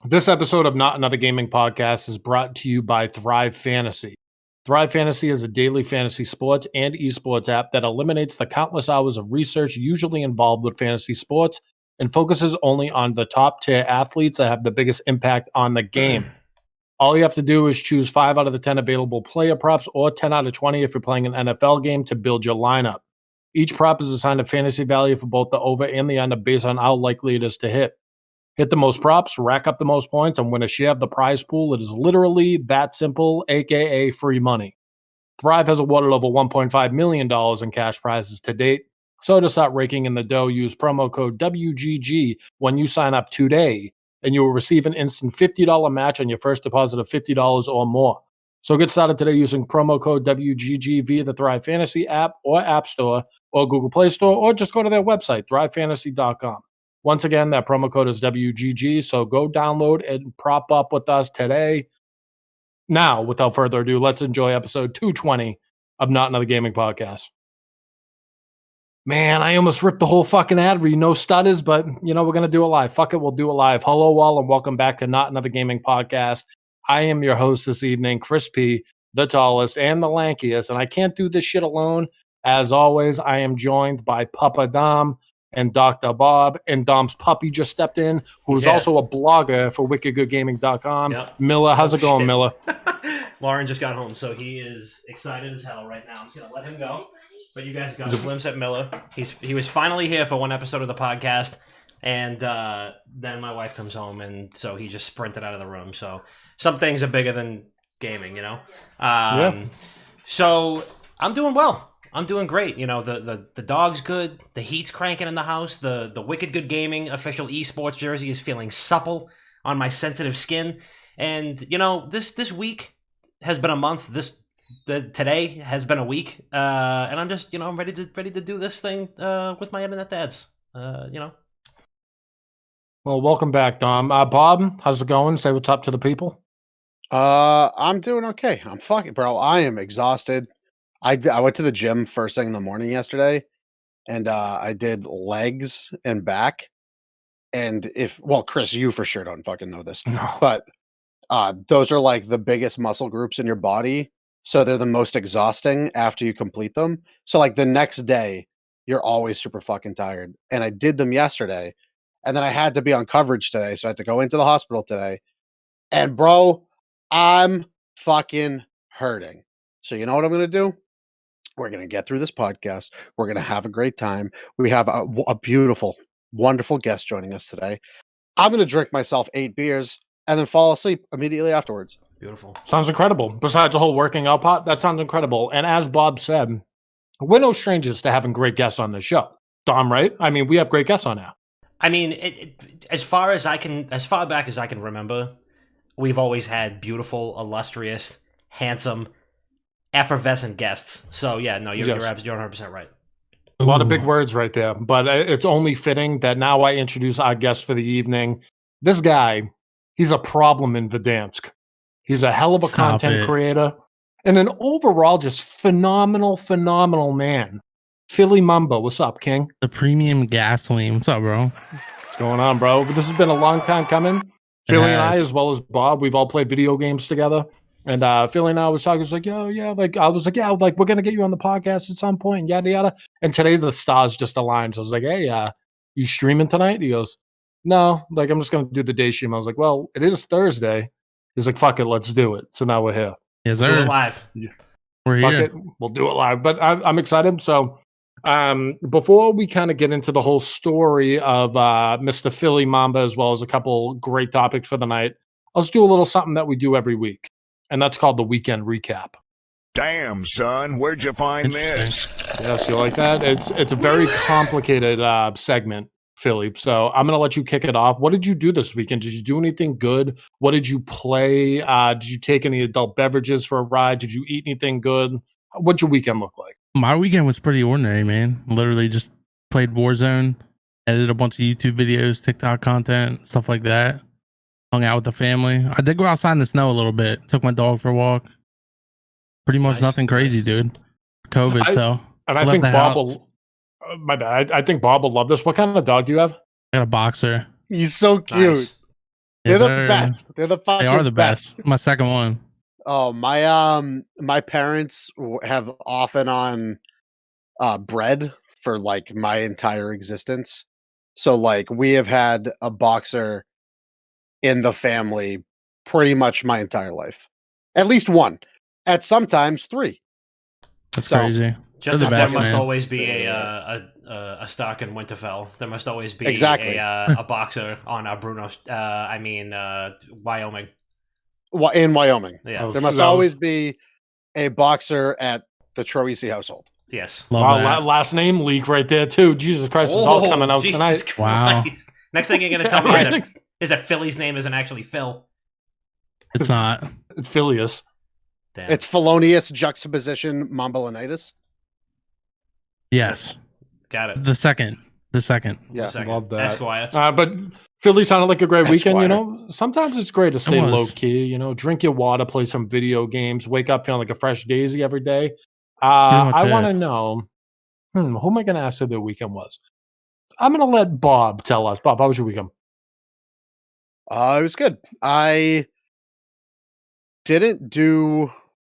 This episode of Not Another Gaming Podcast is brought to you by Thrive Fantasy. Thrive Fantasy is a daily fantasy sports and esports app that eliminates the countless hours of research usually involved with fantasy sports and focuses only on the top tier athletes that have the biggest impact on the game. All you have to do is choose 5 out of the 10 available player props or 10 out of 20 if you're playing an NFL game to build your lineup. Each prop is assigned a fantasy value for both the over and the under based on how likely it is to hit. Hit the most props, rack up the most points, and win a share of the prize pool. It is literally that simple, aka free money. Thrive has awarded over $1.5 million in cash prizes to date. So to start raking in the dough, use promo code WGG when you sign up today, and you will receive an instant $50 match on your first deposit of $50 or more. So get started today using promo code WGG via the Thrive Fantasy app or App Store or Google Play Store, or just go to their website, thrivefantasy.com. Once again, that promo code is WGG, so go download and prop up with us today. Now, without further ado, let's enjoy episode 220 of Not Another Gaming Podcast. Man, I almost ripped the whole fucking ad read, no stutters, but, we're going to do it live. Fuck it, we'll do it live. Hello, all, and welcome back to Not Another Gaming Podcast. I am your host this evening, Chris P., the tallest and the lankiest, and I can't do this shit alone. As always, I am joined by Papa Dom and Dr. Bob, and Dom's puppy just stepped in, who's also a blogger for wickedgoodgaming.com. Yep. Miller, how's it going, Miller? Lauren just got home, so he is excited as hell right now. I'm just going to let him go. But you guys got a glimpse at Miller. He was finally here for one episode of the podcast, and then my wife comes home, and so he just sprinted out of the room. So some things are bigger than gaming, So I'm doing well. I'm doing great. The dog's good. The heat's cranking in the house. The Wicked Good Gaming official esports jersey is feeling supple on my sensitive skin. And this week has been a month. Today has been a week. And I'm just I'm ready to do this thing with my internet dads. Well, welcome back, Dom. Bob, how's it going? Say what's up to the people. I'm doing okay. I'm fucking bro. I am exhausted. I went to the gym first thing in the morning yesterday, and I did legs and back. And Chris, you for sure don't fucking know this, but those are like the biggest muscle groups in your body, so they're the most exhausting after you complete them. So like the next day, you're always super fucking tired. And I did them yesterday, and then I had to be on coverage today, so I had to go into the hospital today. And bro, I'm fucking hurting. So you know what I'm gonna do? We're going to get through this podcast. We're going to have a great time. We have a beautiful, wonderful guest joining us today. I'm going to drink myself 8 beers and then fall asleep immediately afterwards. Beautiful. Sounds incredible. Besides the whole working out part, that sounds incredible. And as Bob said, we're no strangers to having great guests on this show. Dom, right? I mean, we have great guests on now. I mean, as far back as I can remember, we've always had beautiful, illustrious, handsome, effervescent guests. So yeah, no, you're 100% right. A lot of big words right there, but it's only fitting that now I introduce our guest for the evening. This guy, he's a problem in Verdansk. He's a hell of a content creator and an overall just phenomenal man. Philly Mamba, what's up, King? The premium gasoline. What's up, bro? What's going on, bro? This has been a long time coming. Philly and I, as well as Bob, we've all played video games together. And Philly and I was talking, we're going to get you on the podcast at some point, and yada, yada. And today the stars just aligned. So I was like, hey, you streaming tonight? He goes, no, I'm just going to do the day stream. I was like, well, it is Thursday. He's like, fuck it, let's do it. So now we're here. Yes, sir. Do it live. Yeah. We're fuck here. It, we'll do it live. But I'm excited. So before we kind of get into the whole story of Mr. Philly Mamba, as well as a couple great topics for the night, let's do a little something that we do every week. And that's called the Weekend Recap. Damn, son, where'd you find this? Yes, you like that? It's a very complicated segment, Philly. So I'm going to let you kick it off. What did you do this weekend? Did you do anything good? What did you play? Did you take any adult beverages for a ride? Did you eat anything good? What'd your weekend look like? My weekend was pretty ordinary, man. Literally just played Warzone, edited a bunch of YouTube videos, TikTok content, stuff like that. Hung out with the family. I did go outside in the snow a little bit. Took my dog for a walk. Pretty much nothing crazy, dude. COVID, I think Bob will. My bad. I think Bob will love this. What kind of dog do you have? I got a boxer. He's so cute. Nice. They're Yes, the sir. best. They're the fucking They are the best. My second one. Oh, my parents have often on bread for like my entire existence. So like we have had a boxer in the family pretty much my entire life. At least one. At sometimes three. That's So, crazy. Just the as best, there must man. always be Yeah. a Stark in Winterfell, there must always be Exactly. a boxer on Wyoming. In Wyoming. Yeah. There must always be a boxer at the Troisi household. Yes. Love Wow, that. last name leak right there too. Jesus Christ, it's all coming out Jesus tonight. Wow. Christ. Next thing you're gonna tell me is that Philly's name isn't actually Phil. It's not. It's Phileas. Damn. It's felonious juxtaposition mambalinitis. Yes. Got it. The second. Yeah. Second. Love that. Esquire. But Philly sounded like a great weekend. You Esquire. know, sometimes it's great to stay was. low key. You know, drink your water, play some video games, wake up feeling like a fresh daisy every day. much I it. want to know who am I going to ask who their weekend was? I'm going to let Bob tell us. Bob, how was your weekend? It was good. I didn't do.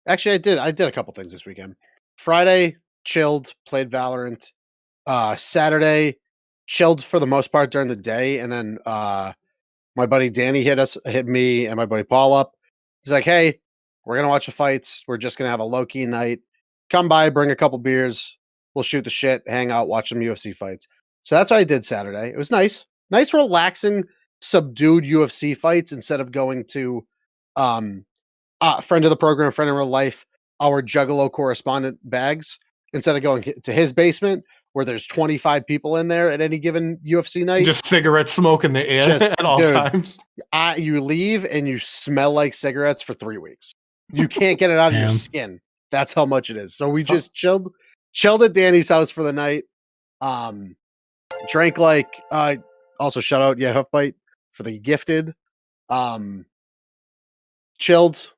Actually, I did. I did a couple things this weekend. Friday, chilled, played Valorant. Saturday, chilled for the most part during the day, and then my buddy Danny hit me, and my buddy Paul up. He's like, "Hey, we're gonna watch the fights. We're just gonna have a low key night. Come by, bring a couple beers. We'll shoot the shit, hang out, watch some UFC fights." So that's what I did Saturday. It was nice, relaxing, subdued UFC fights instead of going to friend of the program, friend in real life, our Juggalo correspondent Bags, instead of going to his basement where there's 25 people in there at any given UFC night. Just cigarette smoke in the air at all times. You leave and you smell like cigarettes for 3 weeks. You can't get it out of your skin. That's how much it is. So we just chilled at Danny's house for the night. Drank also shout out Huffbite for the gifted. Chilled,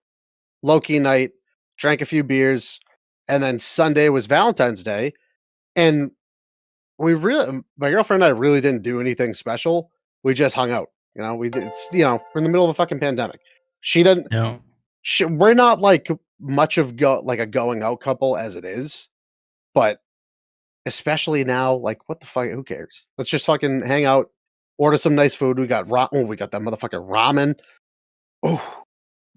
low-key night, drank a few beers, and then Sunday was Valentine's Day, and my girlfriend and I really didn't do anything special. We just hung out. You know, we're in the middle of a fucking pandemic. She doesn't. Yeah. We're not like much of a going out couple as it is, but especially now, like what the fuck? Who cares? Let's just fucking hang out, order some nice food. We got we got that motherfucking ramen. Oh.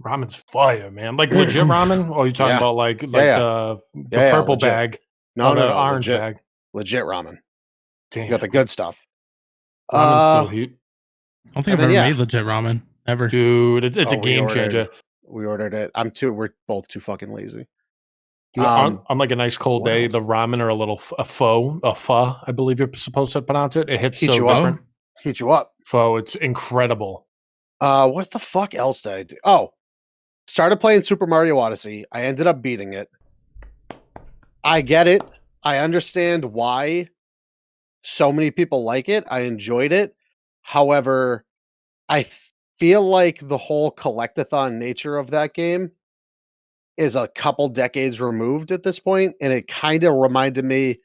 Ramen's fire, man. Like legit ramen? Or are you talking about the purple bag? No, the orange legit, bag. Legit ramen. Damn. You got the good stuff. Ramen's so heat. I don't think I've ever made legit ramen ever. Dude, it's a game changer. We ordered it. We're both too fucking lazy. Dude, on like a nice cold day, the ramen are a pho, I believe you're supposed to pronounce it. It hits so different. Heat you up. Pho, it's incredible. What the fuck else did I do? Oh, started playing Super Mario Odyssey. I ended up beating it. I get it. I understand why so many people like it. I enjoyed it. However, I feel like the whole collectathon nature of that game is a couple decades removed at this point, and it kind of reminded me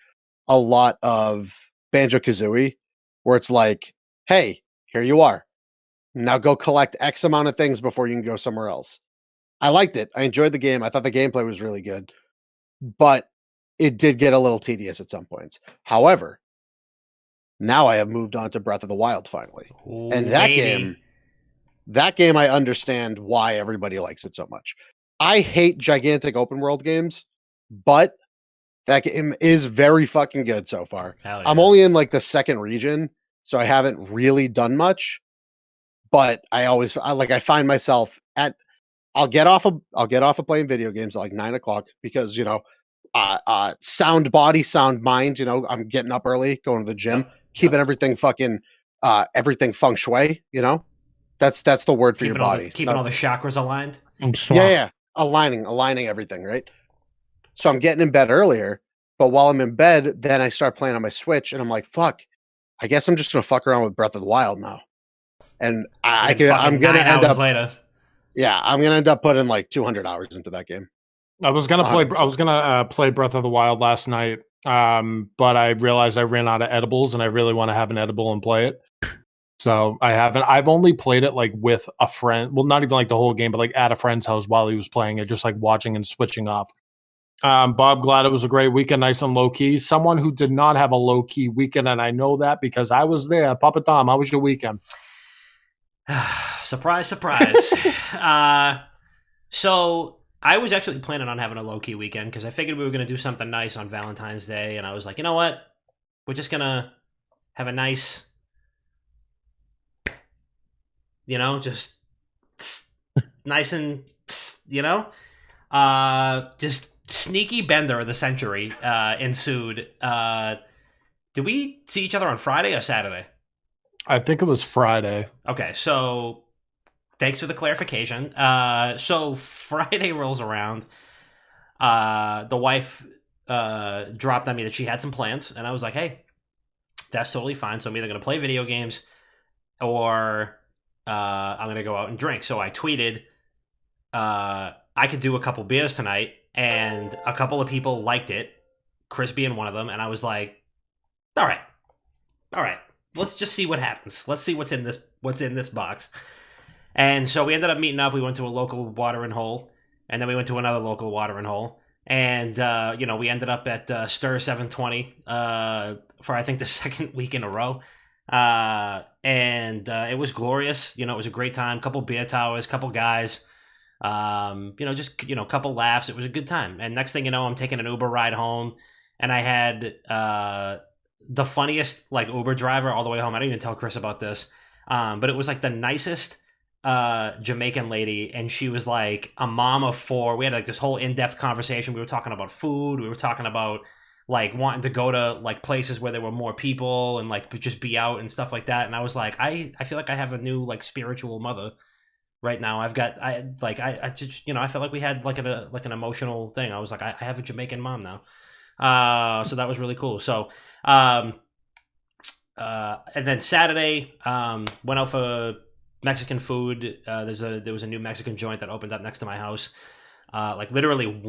a lot of Banjo-Kazooie, where it's like, hey, here you are. Now go collect X amount of things before you can go somewhere else. I liked it. I enjoyed the game. I thought the gameplay was really good, but it did get a little tedious at some points. However, now I have moved on to Breath of the Wild finally. And that game, I understand why everybody likes it so much. I hate gigantic open world games, but that game is very fucking good so far. Yeah. I'm only in like the second region, so I haven't really done much. But I find myself I'll get off of playing video games at like 9:00 because sound body, sound mind. I'm getting up early, going to the gym, keeping everything fucking everything feng shui. That's the word for your body. Keeping all the chakras aligned. Yeah, aligning everything, right? So I'm getting in bed earlier, but while I'm in bed, then I start playing on my Switch, and I'm like, fuck, I guess I'm just gonna fuck around with Breath of the Wild now. And I'm gonna end up later. Yeah, I'm gonna end up putting like 200 hours into that game. I was gonna play Breath of the Wild last night, but I realized I ran out of edibles, and I really want to have an edible and play it. So I haven't. I've only played it like with a friend. Well, not even like the whole game, but like at a friend's house while he was playing it, just like watching and switching off. Bob, glad it was a great weekend, nice and low key. Someone who did not have a low key weekend, and I know that because I was there. Papa Tom, how was your weekend? Surprise, surprise. So I was actually planning on having a low key weekend because I figured we were going to do something nice on Valentine's Day, and I was like, you know what? We're just going to have a nice, just nice and, just sneaky bender of the century ensued. Did we see each other on Friday or Saturday? I think it was Friday. Okay, so thanks for the clarification. So Friday rolls around. The wife dropped on me that she had some plans, and I was like, hey, that's totally fine. So I'm either going to play video games or I'm going to go out and drink. So I tweeted, I could do a couple beers tonight, and a couple of people liked it, Chris being one of them, and I was like, all right. Let's just see what happens. Let's see what's in this box. And so we ended up meeting up. We went to a local watering hole, and then we went to another local watering hole. And, we ended up at Stir 720 for, I think, the second week in a row. And it was glorious. It was a great time. Couple beer towers, couple guys, couple laughs. It was a good time. And next thing you know, I'm taking an Uber ride home, and I had the funniest Uber driver all the way home. I didn't even tell Chris about this, but it was the nicest Jamaican lady, and she was like a mom of 4. We had this whole in-depth conversation. We were talking about food. We were talking about wanting to go to places where there were more people and just be out and stuff like that. And I was like, I feel like I have a new spiritual mother right now. I felt like we had an emotional thing. I was like, I have a Jamaican mom now. So that was really cool. So and then Saturday, went out for Mexican food. There was a new Mexican joint that opened up next to my house. Literally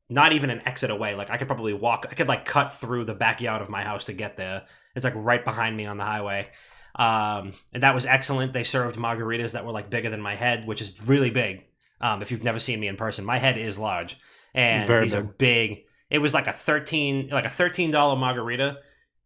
not even an exit away. I could probably walk. I could cut through the backyard of my house to get there. It's right behind me on the highway. And that was excellent. They served margaritas that were bigger than my head, which is really big. If you've never seen me in person, my head is large, and these are big. It was a $13 margarita.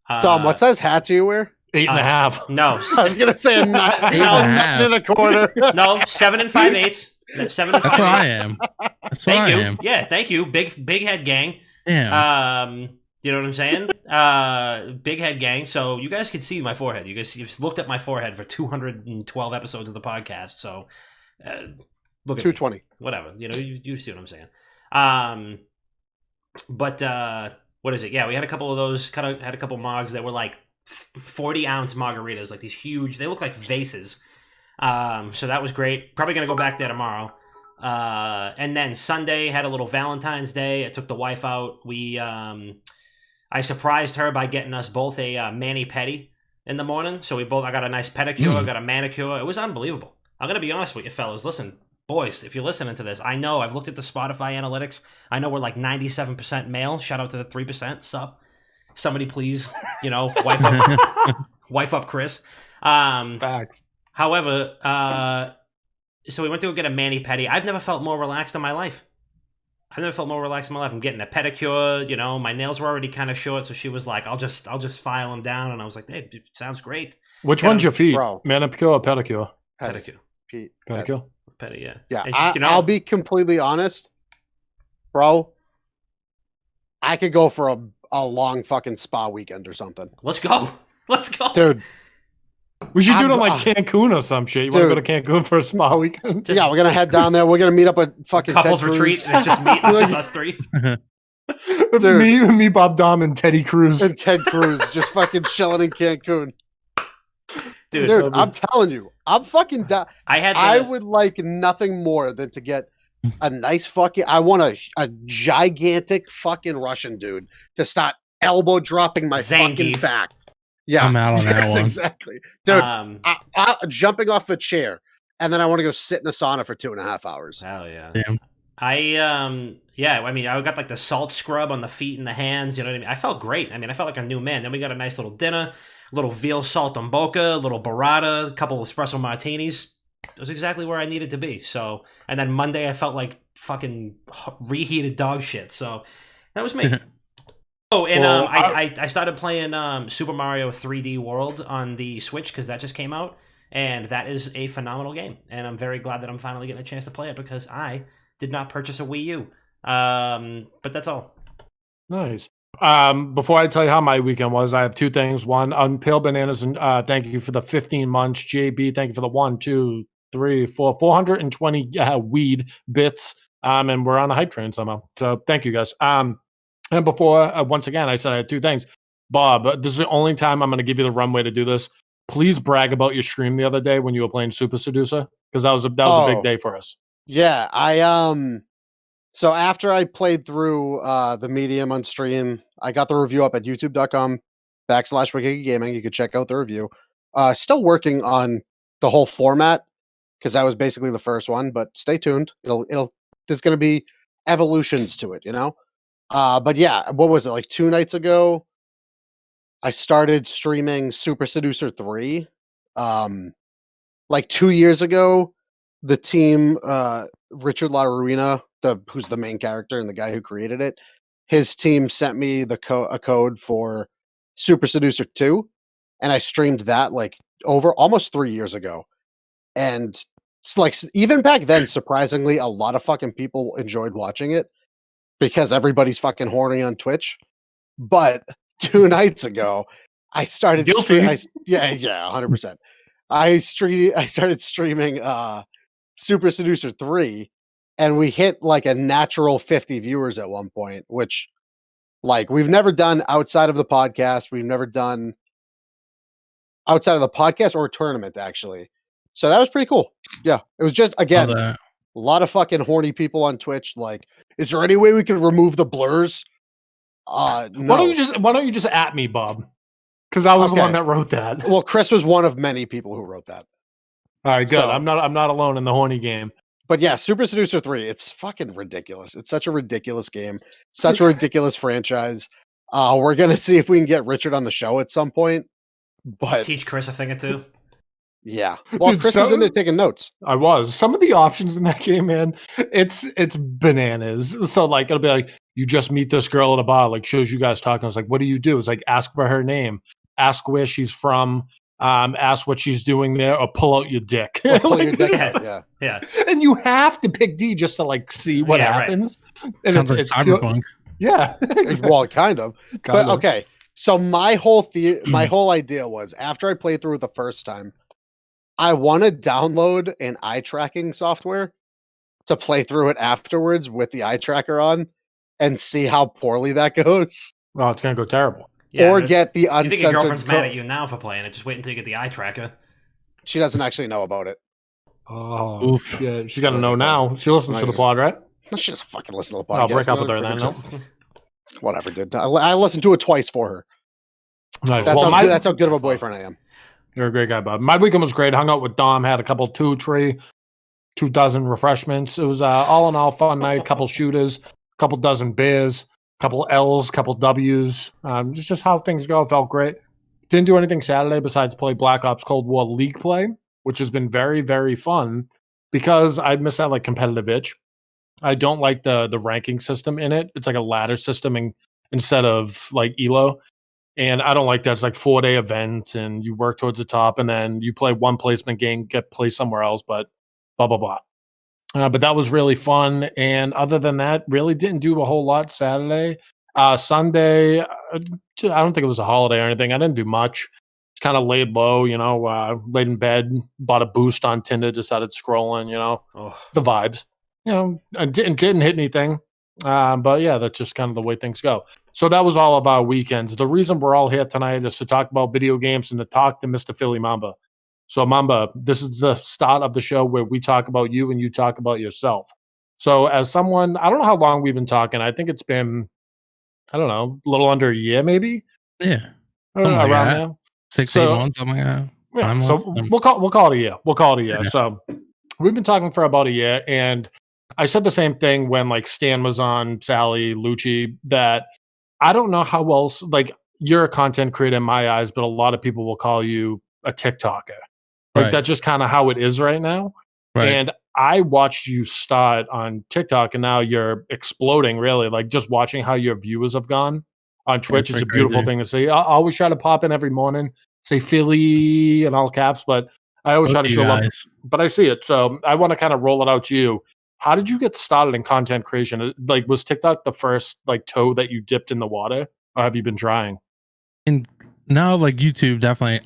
Tom, what size hat do you wear? 8.5. No, I was gonna say 9 in the corner. No, 7 5/8. 7 5/8. That's what I am. That's what I am. Yeah, thank you. Big head gang. Yeah. You know what I'm saying? Big head gang. So you guys can see my forehead. You've looked at my forehead for 212 episodes of the podcast. So look at 220. me. Whatever. You see what I'm saying. But what is it? Yeah, we had a couple of those. Had a couple mogs that were 40-ounce margaritas, these huge. They look like vases. So that was great. Probably gonna go back there tomorrow. And then Sunday had a little Valentine's Day. I took the wife out. I surprised her by getting us both a mani-pedi in the morning. So I got a nice pedicure, got a manicure. It was unbelievable. I'm gonna be honest with you, fellas. Listen. Boys, if you're listening to this, I know I've looked at the Spotify analytics. I know we're 97% male. Shout out to the 3%. Sup? Somebody please, wife up Chris. Facts. However, so we went to go get a mani-pedi. I've never felt more relaxed in my life. I'm getting a pedicure. My nails were already kind of short, so she was like, "I'll just file them down," and I was like, "Hey, dude, sounds great." Which one's your feet? Manicure or pedicure? Pedicure. Pedicure. Petty, yeah. Yeah, And I'll be completely honest, bro. I could go for a long fucking spa weekend or something. Let's go, dude. We should do it in Cancun or some shit. You want to go to Cancun for a spa weekend? Yeah, we're gonna head down there. We're gonna meet up at fucking couples Ted retreat. Cruz. And it's just me. It's just us 3. Dude. me, Bob Dom, and Teddy Cruz. And Ted Cruz just fucking chilling in Cancun. Dude, I'm telling you, I'm fucking down. I would like nothing more than to get a nice fucking. I want a gigantic fucking Russian dude to start elbow dropping my fucking back. Yeah, I'm out on that one. Exactly, dude. I jumping off a chair, and then I want to go sit in a sauna for 2.5 hours. Hell yeah. Damn. Yeah, I mean, I got like the salt scrub on the feet and the hands, you know what I mean? I felt great. I mean, I felt like a new man. Then we got a nice little dinner, a little veal salt on boca, a little burrata, a couple of espresso martinis. It was exactly where I needed to be. So, and then Monday I felt like fucking reheated dog shit. So, that was me. Oh, and Well, I started playing Super Mario 3D World on the Switch because that just came out, and that is a phenomenal game. And I'm very glad that I'm finally getting a chance to play it because I did not purchase a Wii U. But that's all. Nice. Before I tell you how my weekend was, I have two things. One, on Pale Bananas, and thank you for the 15 months. JB, thank you for the 1, 2, 3, 4, 420 weed bits. And we're on a hype train somehow. So thank you guys. And before, once again, I said I had two things. Bob, this is the only time I'm going to give you the runway to do this. Please brag about your stream the other day when you were playing Super Seducer, because that was a big day for us. Yeah, so after I played through the medium on stream, I got the review up at youtube.com/Wicked Gaming. You could check out the review. Still working on the whole format because that was basically the first one, but stay tuned. There's going to be evolutions to it, you know? But yeah, what was it, like 2 nights ago? I started streaming Super Seducer 3. Like 2 years ago, the team, Richard La Ruina, who's the main character and the guy who created it, his team sent me a code for Super Seducer 2, and I streamed that like over almost 3 years ago. And it's like even back then, surprisingly, a lot of fucking people enjoyed watching it because everybody's fucking horny on Twitch. But 2 nights ago, I started Guilty. yeah, 100%. I started streaming Super Seducer 3, and we hit like a natural 50 viewers at one point, which like we've never done outside of the podcast. We've never done outside of the podcast or tournament, actually. So that was pretty cool. Yeah. It was just again a lot of fucking horny people on Twitch. Like, is there any way we could remove the blurs? No. Why don't you just at me, Bob? Because I was the one that wrote that. Well, Chris was one of many people who wrote that. All right, good. So, I'm not alone in the horny game. But yeah, Super Seducer 3, it's fucking ridiculous. It's such a ridiculous game, such a ridiculous franchise. We're gonna see if we can get Richard on the show at some point. But teach Chris a thing or two. Yeah. Well, dude, Chris is in there taking notes. I was. Some of the options in that game, man, it's bananas. So like it'll be like, you just meet this girl at a bar, like shows you guys talking. I was like, what do you do? It's like ask for her name, ask where she's from, ask what she's doing there, or pull out your dick. Or pull like, your dick out, yeah. Yeah. And you have to pick D just to like see what happens. Right. And sounds like Cyberpunk. Yeah. Well, kind of. But okay. So my whole idea was after I played through it the first time, I want to download an eye tracking software to play through it afterwards with the eye tracker on and see how poorly that goes. Well, it's going to go terrible. Yeah, or get the uncensored. You think your girlfriend's mad at you now for playing it? Just wait until you get the eye tracker. She doesn't actually know about it. Oh, oof. Yeah, she's got to know now. She listens to the pod, right? No, she doesn't fucking listen to the pod. I'll break up with her then. No? Whatever, dude. I listened to it twice for her. Nice. That's how good of a boyfriend I am. You're a great guy, Bob. My weekend was great. Hung out with Dom, had a couple 2 dozen refreshments. It was all in all fun night. Couple shooters, couple dozen beers, couple L's, couple W's. Just how things go. Felt great. Didn't do anything Saturday besides play Black Ops Cold War League play, which has been very, very fun because I miss that like competitive itch. I don't like the ranking system in it. It's like a ladder system instead of like ELO. And I don't like that. It's like 4-day events and you work towards the top and then you play one placement game, get placed somewhere else, but blah, blah, blah. But that was really fun. And other than that, really didn't do a whole lot Saturday. Sunday, I don't think it was a holiday or anything. I didn't do much. It's kind of laid low, laid in bed, bought a boost on Tinder, decided scrolling, the vibes. Didn't hit anything. But yeah, that's just kind of the way things go. So that was all of our weekends. The reason we're all here tonight is to talk about video games and to talk to Mr. Philly Mamba. So Mamba, this is the start of the show where we talk about you and you talk about yourself. So as someone, I don't know how long we've been talking. I think it's been, I don't know, a little under a year maybe. Yeah. Around there. 6-8 months, something like that. Yeah, so we'll call it a year. We'll call it a year. Okay. So we've been talking for about a year and I said the same thing when like Stan was on, Sally, Lucci, that I don't know how else, like, you're a content creator in my eyes, but a lot of people will call you a TikToker. Like, Right. that's just kinda how it is right now, Right. and I watched you start on TikTok, and now you're exploding, really, like, just watching how your viewers have gone on Yeah, it's Twitch is pretty a beautiful crazy. thing to see. I always try to pop in every morning, say Philly in all caps, but I always Both try of to you show love, guys. but I see it, so I wanna kinda roll it out to you. How did you get started in content creation? Like, was TikTok the first, like, toe that you dipped in the water, or have you been trying? And no, like YouTube definitely.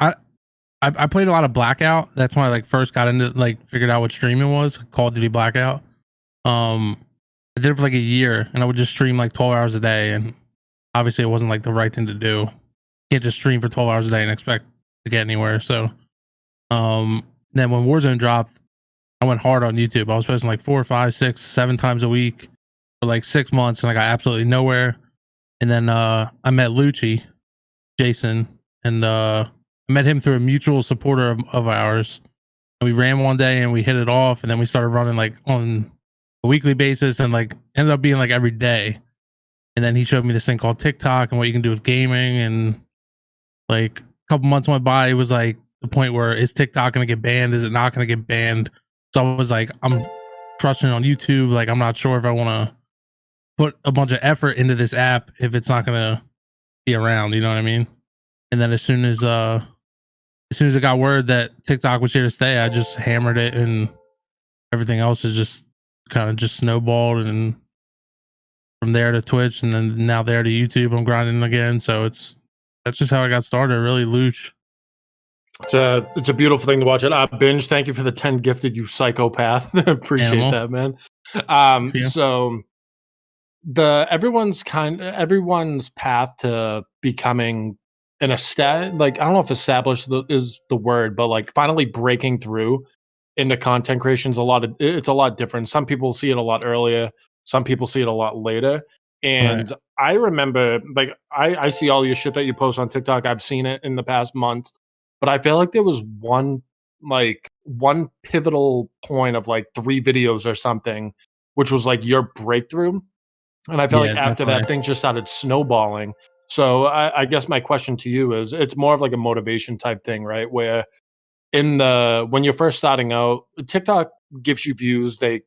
I played a lot of Blackout. That's when I like first got into like figured out what streaming was. Call of Duty Blackout. Um, I did it for like a year, and I would just stream like 12 hours a day. And obviously, it wasn't like the right thing to do. Can't just stream for 12 hours a day and expect to get anywhere. So, then when Warzone dropped, I went hard on YouTube. I was posting like 4, 5, 6, 7 times a week for like 6 months, and I got absolutely nowhere. And then I met Lucci, Jason, and I met him through a mutual supporter of ours. And we ran one day and we hit it off, and then we started running like on a weekly basis, and like ended up being like every day. And then he showed me this thing called TikTok and what you can do with gaming. And like a couple months went by, it was like the point where is TikTok going to get banned? Is it not going to get banned? So I was like, I'm trusting on YouTube. Like, I'm not sure if I want to put a bunch of effort into this app if it's not going to be around. You know what I mean? And then as soon as I got word that TikTok was here to stay, I just hammered it, and everything else is just kind of just snowballed. And from there to Twitch, and then now there to YouTube, I'm grinding again. So that's just how I got started. Really, Luch. It's a beautiful thing to watch it. Binge, thank you for the 10 gifted, you psychopath. Appreciate Animal. that, man. Yeah. So everyone's path to becoming an like, I don't know if established is the word, but like finally breaking through into content creation is it's a lot different. Some people see it a lot earlier, some people see it a lot later. Right. And I remember, like, I see all your shit that you post on TikTok. I've seen it in the past month, but I feel like there was one pivotal point of like 3 videos or something, which was like your breakthrough. And I felt Yeah, like after that, definitely. things just started snowballing. So I guess my question to you is, it's more of like a motivation type thing, right? Where when you're first starting out, TikTok gives you views. They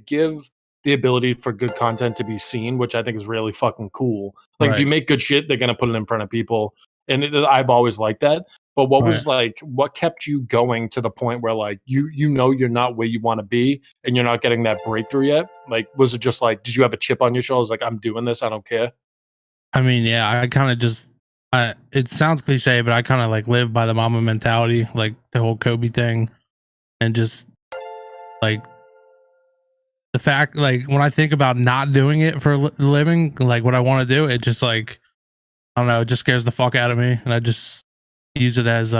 give the ability for good content to be seen, which I think is really fucking cool. Like, if you Right. make good shit, they're gonna put it in front of people, and I've always liked that. But Right. what kept you going to the point where like you know you're not where you want to be and you're not getting that breakthrough yet? Like, was it just like, did you have a chip on your shoulders? Like, I'm doing this, I don't care. I mean, yeah, I kind of just, it sounds cliche, but I kind of like live by the mama mentality, like the whole Kobe thing, and just like the fact, like when I think about not doing it for a living, like what I want to do, it just like, I don't know, it just scares the fuck out of me, and I use it as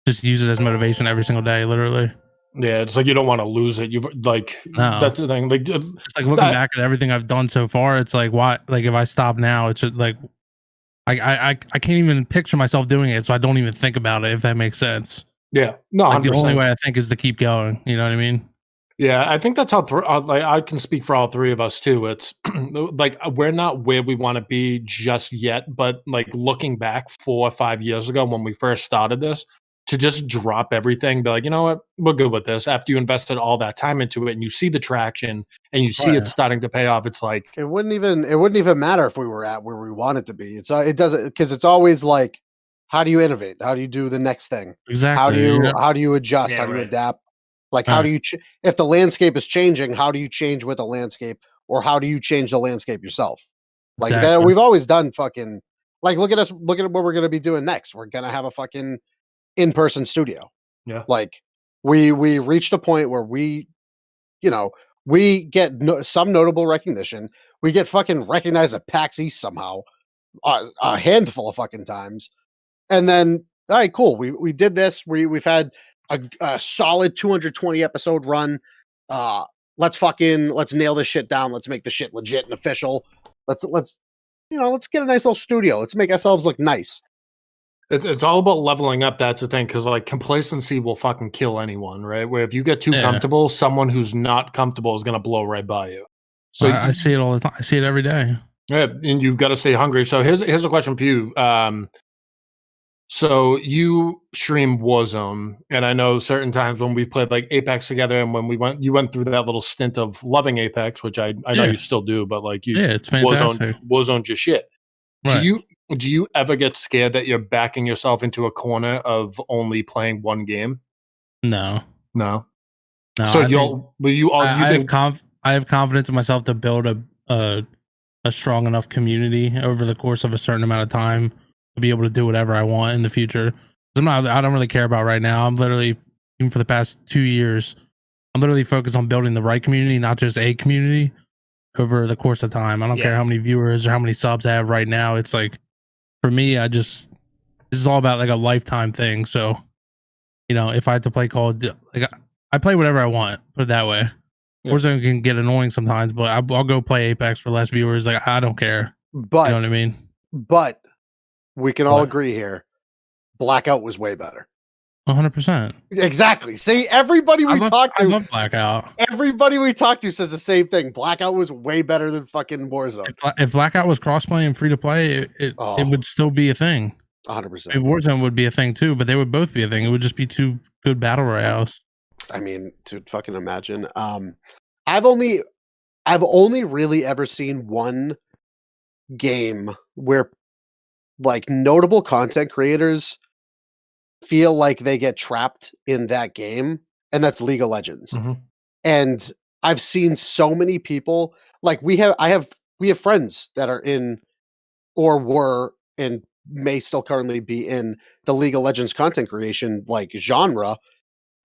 just use it as motivation every single day, literally. Yeah, it's like you don't want to lose it. You've like No, That's the thing. Like just like looking that. back at everything I've done so far, it's like why, like if I stop now, it's just like I can't even picture myself doing it, so I don't even think about it. If that makes sense. Yeah, no, Like the only 100%. way I think is to keep going. You know what I mean? Yeah, I think that's how like, I can speak for all 3 of us too. It's like, we're not where we wanna be just yet, but, like, looking back 4 or 5 years ago when we first started this, to just drop everything, be like, "You know what? We're good with this." After you invested all that time into it and you see the traction and you see it Right. starting to pay off, it's like, It wouldn't even matter if we were at where we wanted to be. It doesn't, because it's always like, how do you innovate? How do you do the next thing? How do Exactly. You you know? how do you adjust? Yeah, How do you right. adapt? Like, how Right. do you if the landscape is changing, how do you change with the landscape, or how do you change the landscape yourself? Like that, Exactly. we've always done fucking, like, look at us, look at what we're gonna be doing next. We're gonna have a fucking in-person studio. yeah. Like, we reached a point where you know, we get some notable recognition. We get fucking recognized at PAX East somehow, a handful of fucking times, and then, all right, cool. We did this. We've had a solid 220 episode run. Uh, let's nail this shit down. Let's make the shit legit and official. Let's let's get a nice little studio. Let's make ourselves look nice. It's all about leveling up. That's the thing, because like complacency will fucking kill anyone, right? Where if you get too comfortable, someone who's not comfortable is gonna blow right by you. So I see it all the time. I see it every day. Yeah, and you've got to stay hungry. So here's a question for you. So you stream Warzone, and I know certain times when we played like Apex together, and when you went through that little stint of loving Apex, which I know you still do, but like it's fantastic. Warzone's your shit. Right. Do you ever get scared that you're backing yourself into a corner of only playing one game? No. So I have confidence in myself to build a strong enough community over the course of a certain amount of time to be able to do whatever I want in the future. I don't really care about right now. I'm literally, even for the past 2 years, I'm literally focused on building the right community, not just a community over the course of time. I don't care how many viewers or how many subs I have right now. It's like, for me, this is all about like a lifetime thing. So, if I had to play I play whatever I want, put it that way. Warzone can get annoying sometimes, but I'll go play Apex for less viewers. Like, I don't care. But you know what I mean? But we can all agree here, Blackout was way better. 100%. Exactly. See, everybody we talked to, I love Blackout. Everybody we talked to says the same thing. Blackout was way better than fucking Warzone. If Blackout was crossplay and free to play, it would still be a thing. 100%. I mean, Warzone would be a thing too, but they would both be a thing. It would just be two good battle royales. I mean, to fucking imagine. I've only really ever seen one game where like notable content creators feel like they get trapped in that game, and that's League of Legends. Mm-hmm. And I've seen so many people, like we have friends that are in or were and may still currently be in the League of Legends content creation like genre,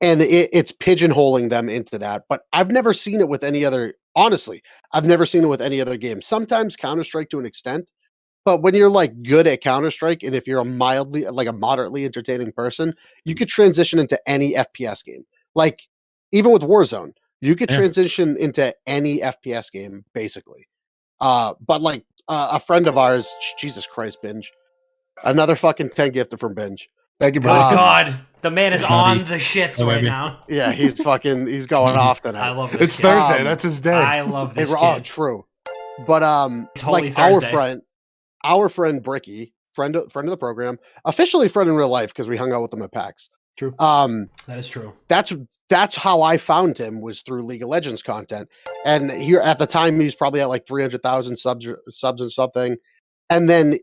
and it's pigeonholing them into that. But I've never seen it with any other. Honestly, I've never seen it with any other game. Sometimes Counter-Strike to an extent, but when you're like good at Counter-Strike, and if you're a moderately entertaining person, you could transition into any FPS game. Like even with Warzone, you could transition into any FPS game basically. But like a friend of ours, Jesus Christ, Binge, another fucking 10 gifted from Binge. Thank you, Good God, the man is on the shits right now. Yeah, he's going off tonight. I love this. It's Thursday. That's his day. I love this. True. But like Thursday. our friend Bricky, friend of the program, officially friend in real life because we hung out with him at PAX. True. That is true. That's how I found him, was through League of Legends content. And here at the time, he was probably at like 300,000 subs and something. And then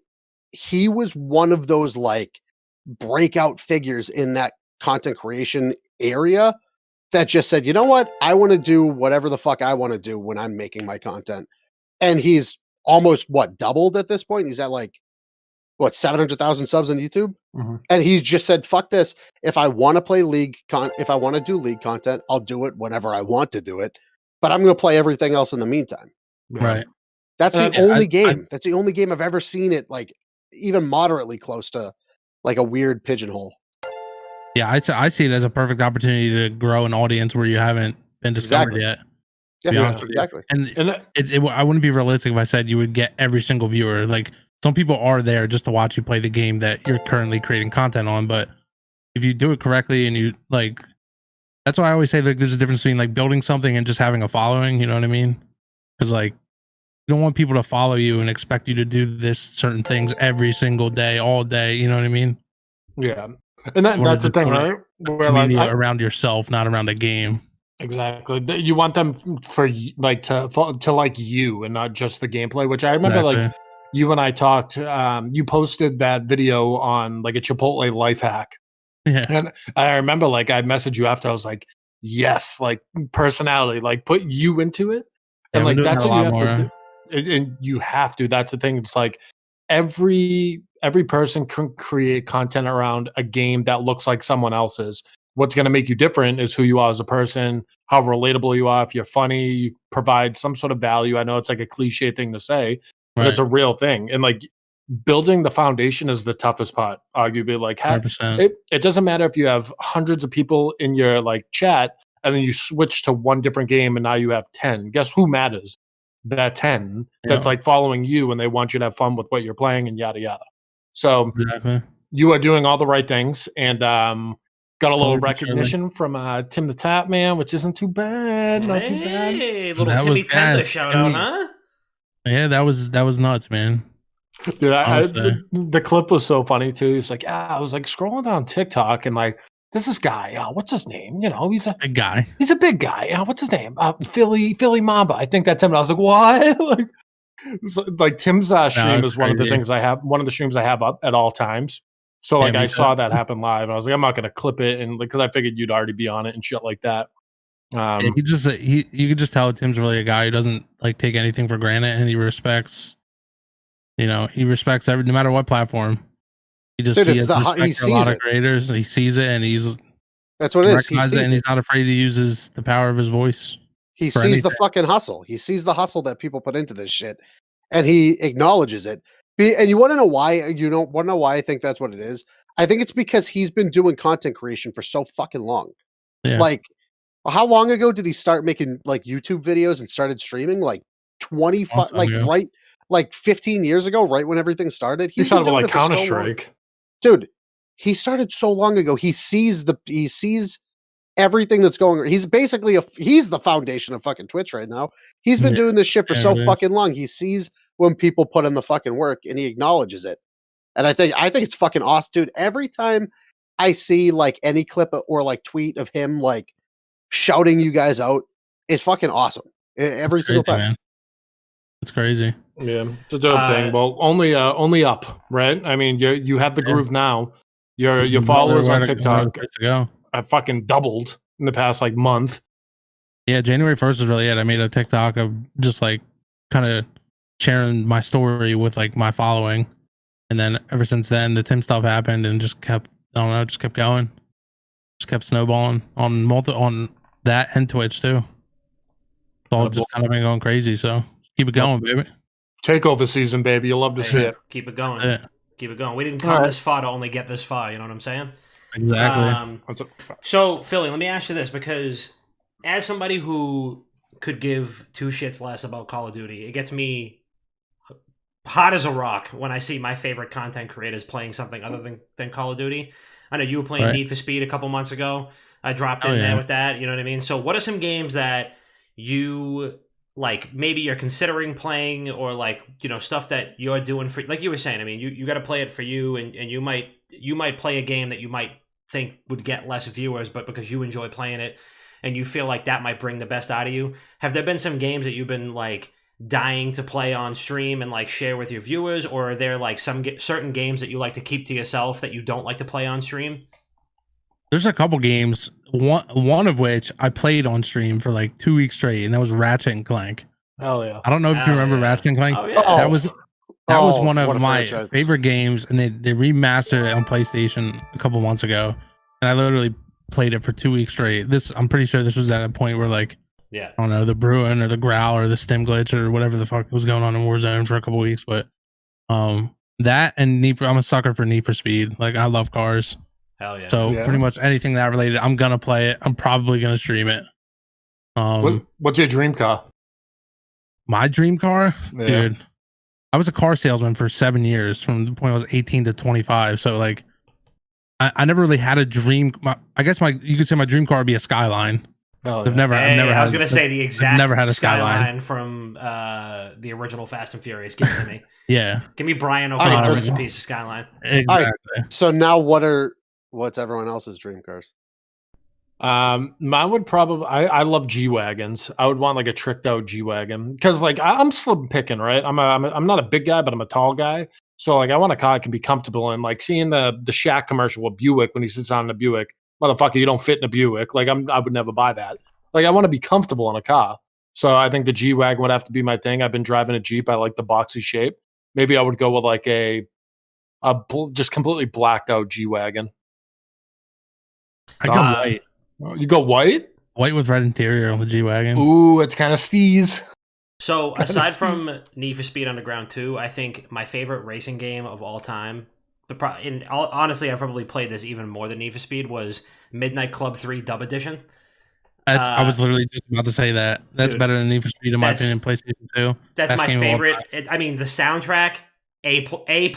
he was one of those like breakout figures in that content creation area that just said, you know what, I want to do whatever the fuck I want to do when I'm making my content. And he's almost doubled at this point. He's at like 700,000 subs on YouTube. Mm-hmm. And he just said, fuck this. If I want to play if I want to do League content, I'll do it whenever I want to do it. But I'm going to play everything else in the meantime. Right. That's the only game. That's the only game I've ever seen it like even moderately close to like a weird pigeonhole. Yeah, I see it as a perfect opportunity to grow an audience where you haven't been discovered yet. Yeah, exactly. And I wouldn't be realistic if I said you would get every single viewer. Like, some people are there just to watch you play the game that you're currently creating content on. But if you do it correctly and you like, that's why I always say that there's a difference between like building something and just having a following. You know what I mean? Because like, you don't want people to follow you and expect you to do this certain things every single day, all day. You know what I mean? Yeah. And that's the thing, right? Where like around yourself, not around a game. Exactly. You want them for like to like you and not just the gameplay, which I remember like you and I talked, you posted that video on like a Chipotle life hack. Yeah. And I remember like I messaged you after, I was like, yes, like personality, like put you into it. And like that's what you have to do. And you have to. That's the thing. It's like every person can create content around a game that looks like someone else's. What's going to make you different is who you are as a person, how relatable you are. If you're funny, you provide some sort of value. I know it's like a cliche thing to say, but it's a real thing. And like building the foundation is the toughest part, arguably. Like it doesn't matter if you have hundreds of people in your like chat and then you switch to one different game and now you have 10. Guess who matters? That 10 that's like following you and they want you to have fun with what you're playing and yada yada. So You are doing all the right things, and got a little Slowly but surely. recognition from Tim the Tap Man, which isn't too bad. Not too bad. Hey, little That Timmy was Tender bad. shout out, Timmy. huh? Yeah, that was nuts, man. Dude, Honestly. the clip was so funny too. It's like, I was like scrolling down TikTok and like, there's this guy. What's his name? You know, he's a Big guy. big guy. What's his name? Philly Mamba. I think that's him. And I was like, what? like Tim's stream it's is one of the crazy. things I have. One of the streams I have up at all times. So like me I too. saw that happen live, and I was like, I'm not gonna clip it, and because I figured you'd already be on it and shit like that. Yeah, you could just tell Tim's really a guy who doesn't like take anything for granted, and he respects every, no matter what platform. He just Dude, he it's has he respect for a sees lot of it. creators. And he sees it, and That's what it is. He recognizes it, sees and it. he's not afraid to use the power of his voice. He for sees the anything. fucking hustle. He sees the hustle that people put into this shit, and he acknowledges it. And you want to know why? You don't want to know why I think that's what it is? I think it's because he's been doing content creation for so fucking long. Yeah. Like, how long ago did he start making like YouTube videos and started streaming? Like 25, Long time ago. right, like 15 years ago, right when everything started. He He's been started with doing like it for so long. Counter-Strike. Dude, he started so long ago. He sees everything that's going on. He's basically he's the foundation of fucking Twitch right now. He's been Yeah. doing this shit for Yeah, so it is. fucking long. He sees when people put in the fucking work and he acknowledges it. And I think it's fucking awesome, dude. Every time I see like any clip or like tweet of him like shouting you guys out, it's fucking awesome. Every single Crazy, time. man. It's crazy. Yeah, it's a dope thing. Well, only up, right? I mean, you have the groove now. Your followers on TikTok have fucking doubled in the past like month. Yeah, January 1st was really it. I made a TikTok of just like kind of sharing my story with like my following, and then ever since then, the Tim stuff happened and just kept going, just kept snowballing on that and Twitch too. It's all just kind of been going crazy. So keep it going, baby. Takeover season, baby. You'll love to see it. Keep it going. Yeah. Keep it going. We didn't come this far to only get this far. You know what I'm saying? Exactly. So, Philly, let me ask you this, because as somebody who could give two shits less about Call of Duty, it gets me hot as a rock when I see my favorite content creators playing something other than Call of Duty. I know you were playing Need for Speed a couple months ago. I dropped in there with that. You know what I mean? So what are some games that you like maybe you're considering playing, or like, you know, stuff that you're doing for, like you were saying, I mean, you got to play it for you, and you might play a game that you might think would get less viewers, but because you enjoy playing it and you feel like that might bring the best out of you. Have there been some games that you've been like dying to play on stream and like share with your viewers, or are there like some certain games that you like to keep to yourself that you don't like to play on stream? There's a couple games, one of which I played on stream for like 2 weeks straight, and that was Ratchet and Clank. Hell yeah! I don't know if you remember Ratchet and Clank. Oh, yeah. That was one of my franchise. favorite games, and they remastered it on PlayStation a couple months ago, and I literally played it for 2 weeks straight. I'm pretty sure this was at a point where like, I don't know, the Bruin or the Growl or the Stim glitch or whatever the fuck was going on in Warzone for a couple weeks, but that and I'm a sucker for Need for Speed. Like, I love cars. Hell yeah. So pretty much anything that related, I'm gonna play it. I'm probably gonna stream it. What's your dream car? My dream car, dude. I was a car salesman for 7 years, from the point I was 18 to 25. So like, I never really had a dream. I guess you could say my dream car would be a Skyline. Oh, I've never had. I was gonna say the exact. Never had a Skyline from the original Fast and Furious. Give it to me. Yeah. Give me Brian O'Connor's piece of Skyline. Exactly. So now what's everyone else's dream cars? Mine would probably. I love G wagons. I would want like a tricked out G wagon, because like I'm slim picking, right? I'm not a big guy, but I'm a tall guy. So like I want a car I can be comfortable in. Like seeing the Shaq commercial with Buick when he sits on the Buick. Motherfucker, you don't fit in a Buick. Like I would never buy that. Like I want to be comfortable in a car. So I think the G wagon would have to be my thing. I've been driving a Jeep. I like the boxy shape. Maybe I would go with like a just completely blacked out G wagon. I go white. You go white? White with red interior on the G wagon. Ooh, it's kind of steez. So aside from Need for Speed Underground 2, I think my favorite racing game of all time, honestly, I probably played this even more than Need for Speed, was Midnight Club 3 Dub Edition. I was literally just about to say that. That's better than Need for Speed in my opinion. PlayStation 2. That's my favorite. I mean, the soundtrack, A++++.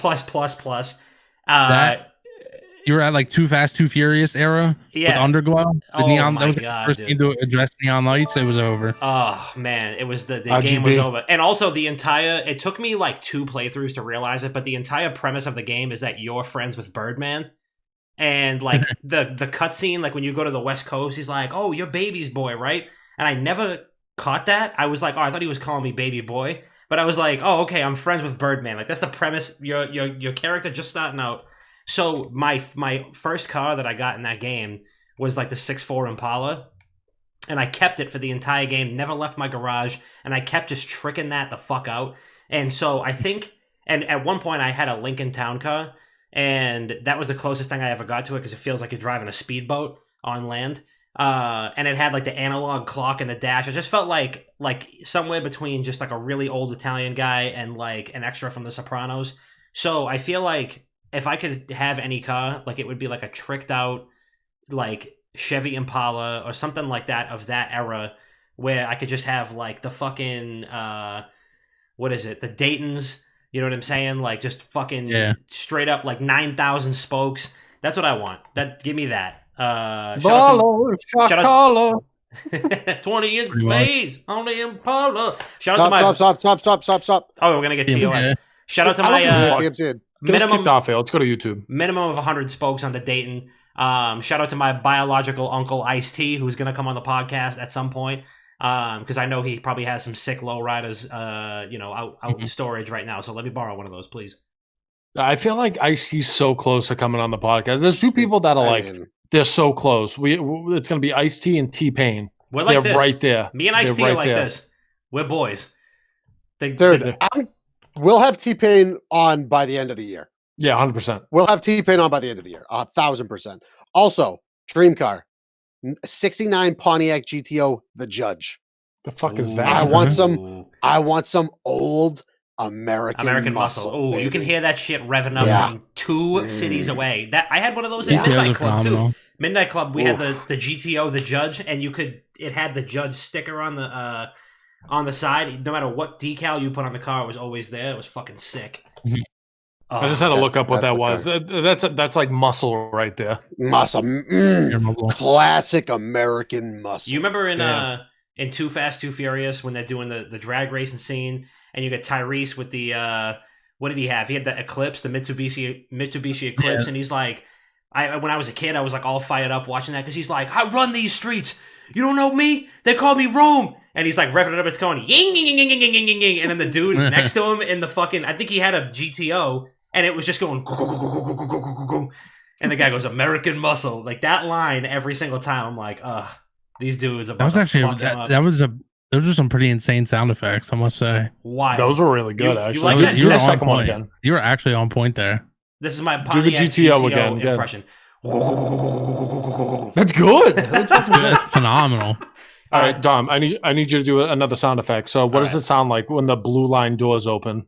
You were at like Too Fast, Too Furious era with Underglow. The Oh neon. my That was God, the first game to address neon lights. It was over. Oh man, it was the RGB. game was over. And also it took me like 2 playthroughs to realize it, but the entire premise of the game is that you're friends with Birdman. And like the cutscene, like when you go to the West Coast, he's like, "Oh, you're Baby's boy, right?" And I never caught that. I was like, "Oh, I thought he was calling me Baby Boy," but I was like, "Oh, okay, I'm friends with Birdman." Like that's the premise. Your character just starting out. So my first car that I got in that game was like the 6'4" Impala, and I kept it for the entire game. Never left my garage, and I kept just tricking that the fuck out. And so I think, and at one point I had a Lincoln Town Car. And that was the closest thing I ever got to it because it feels like you're driving a speedboat on land. And it had like the analog clock and the dash. It just felt like somewhere between just like a really old Italian guy and like an extra from The Sopranos. So I feel like if I could have any car, like it would be like a tricked out like Chevy Impala or something like that of that era where I could just have like the fucking, what is it? The Dayton's. You know what I'm saying? Like just fucking straight up like 9,000 spokes. That's what I want. Give me that. Shout out 20-inch blades on the Impala. Shout out to my Stop. Oh, we're gonna get TOS. Yeah. Shout out to my minimum off here. Let's go to YouTube. Minimum of 100 spokes on the Dayton. Shout out to my biological uncle Ice-T, who's gonna come on the podcast at some point. Because I know he probably has some sick low riders, out in storage right now. So let me borrow one of those, please. I feel like Ice-T's so close to coming on the podcast. There's 2 people that are they're so close. It's gonna be Ice-T and T-Pain. We're like they're right there. Me and Ice-T are like this. We're boys. We'll have T-Pain on by the end of the year. Yeah, 100%. We'll have T-Pain on by the end of the year. 1,000%. Also, dream car. 69 Pontiac GTO, the Judge. The fuck is that? I want some old American muscle. Oh, you can hear that shit revving up from 2 cities away. That I had one of those in Midnight Club too. Midnight Club, we had the GTO, the Judge, and it had the Judge sticker on the side. No matter what decal you put on the car, it was always there. It was fucking sick. I just had to look up what that was. That's like muscle right there. Muscle. Classic American muscle. You remember in Too Fast, Too Furious when they're doing the drag racing scene and you get Tyrese with the what did he have? He had the Eclipse, the Mitsubishi Eclipse, and he's like, when I was a kid, I was like all fired up watching that because he's like, I run these streets. You don't know me? They call me Rome. And he's like revving it up. It's going ying, ying, ying, ying, ying, ying, ying. And then the dude next to him in the fucking, I think he had a GTO. And it was just going, and the guy goes, American muscle. Like that line every single time. I'm like, these dudes. That was actually those are some pretty insane sound effects, I must say. Why? Those were really good. Actually, you like that? You were on point. You were actually on point there. This is my do the GTO again impression. That's good. That's phenomenal. All right, Dom. I need you to do another sound effect. So, what does it sound like when the blue line doors open?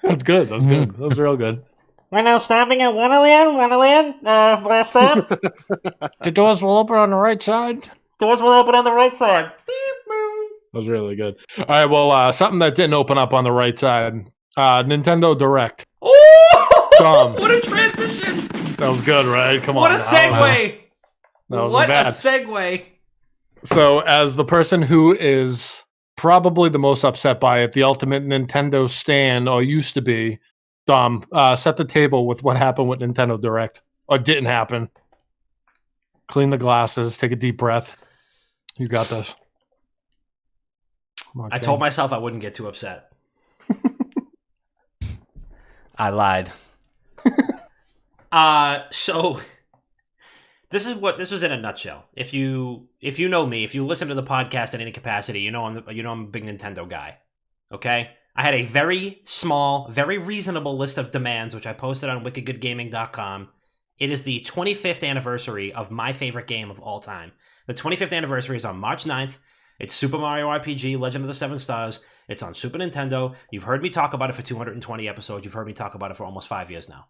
That's good. That's good. That was real good. We're now stopping at Wonderland. Last stop. The doors will open on the right side. Doors will open on the right side. That was really good. All right, well, something that didn't open up on the right side. Nintendo Direct. Oh! What a transition! That was good, right? Come on. What a segue! What a segue! So, as the person who is probably the most upset by it, the ultimate Nintendo stan, or used to be, Dom, set the table with what happened with Nintendo Direct, or didn't happen. Clean the glasses, take a deep breath. You got this. I told myself I wouldn't get too upset. I lied. So this was in a nutshell. If you know me, if you listen to the podcast in any capacity, you know I'm a big Nintendo guy. Okay? I had a very small, very reasonable list of demands, which I posted on wickedgoodgaming.com. It is the 25th anniversary of my favorite game of all time. The 25th anniversary is on March 9th. It's Super Mario RPG Legend of the Seven Stars. It's on Super Nintendo. You've heard me talk about it for 220 episodes. You've heard me talk about it for almost 5 years now.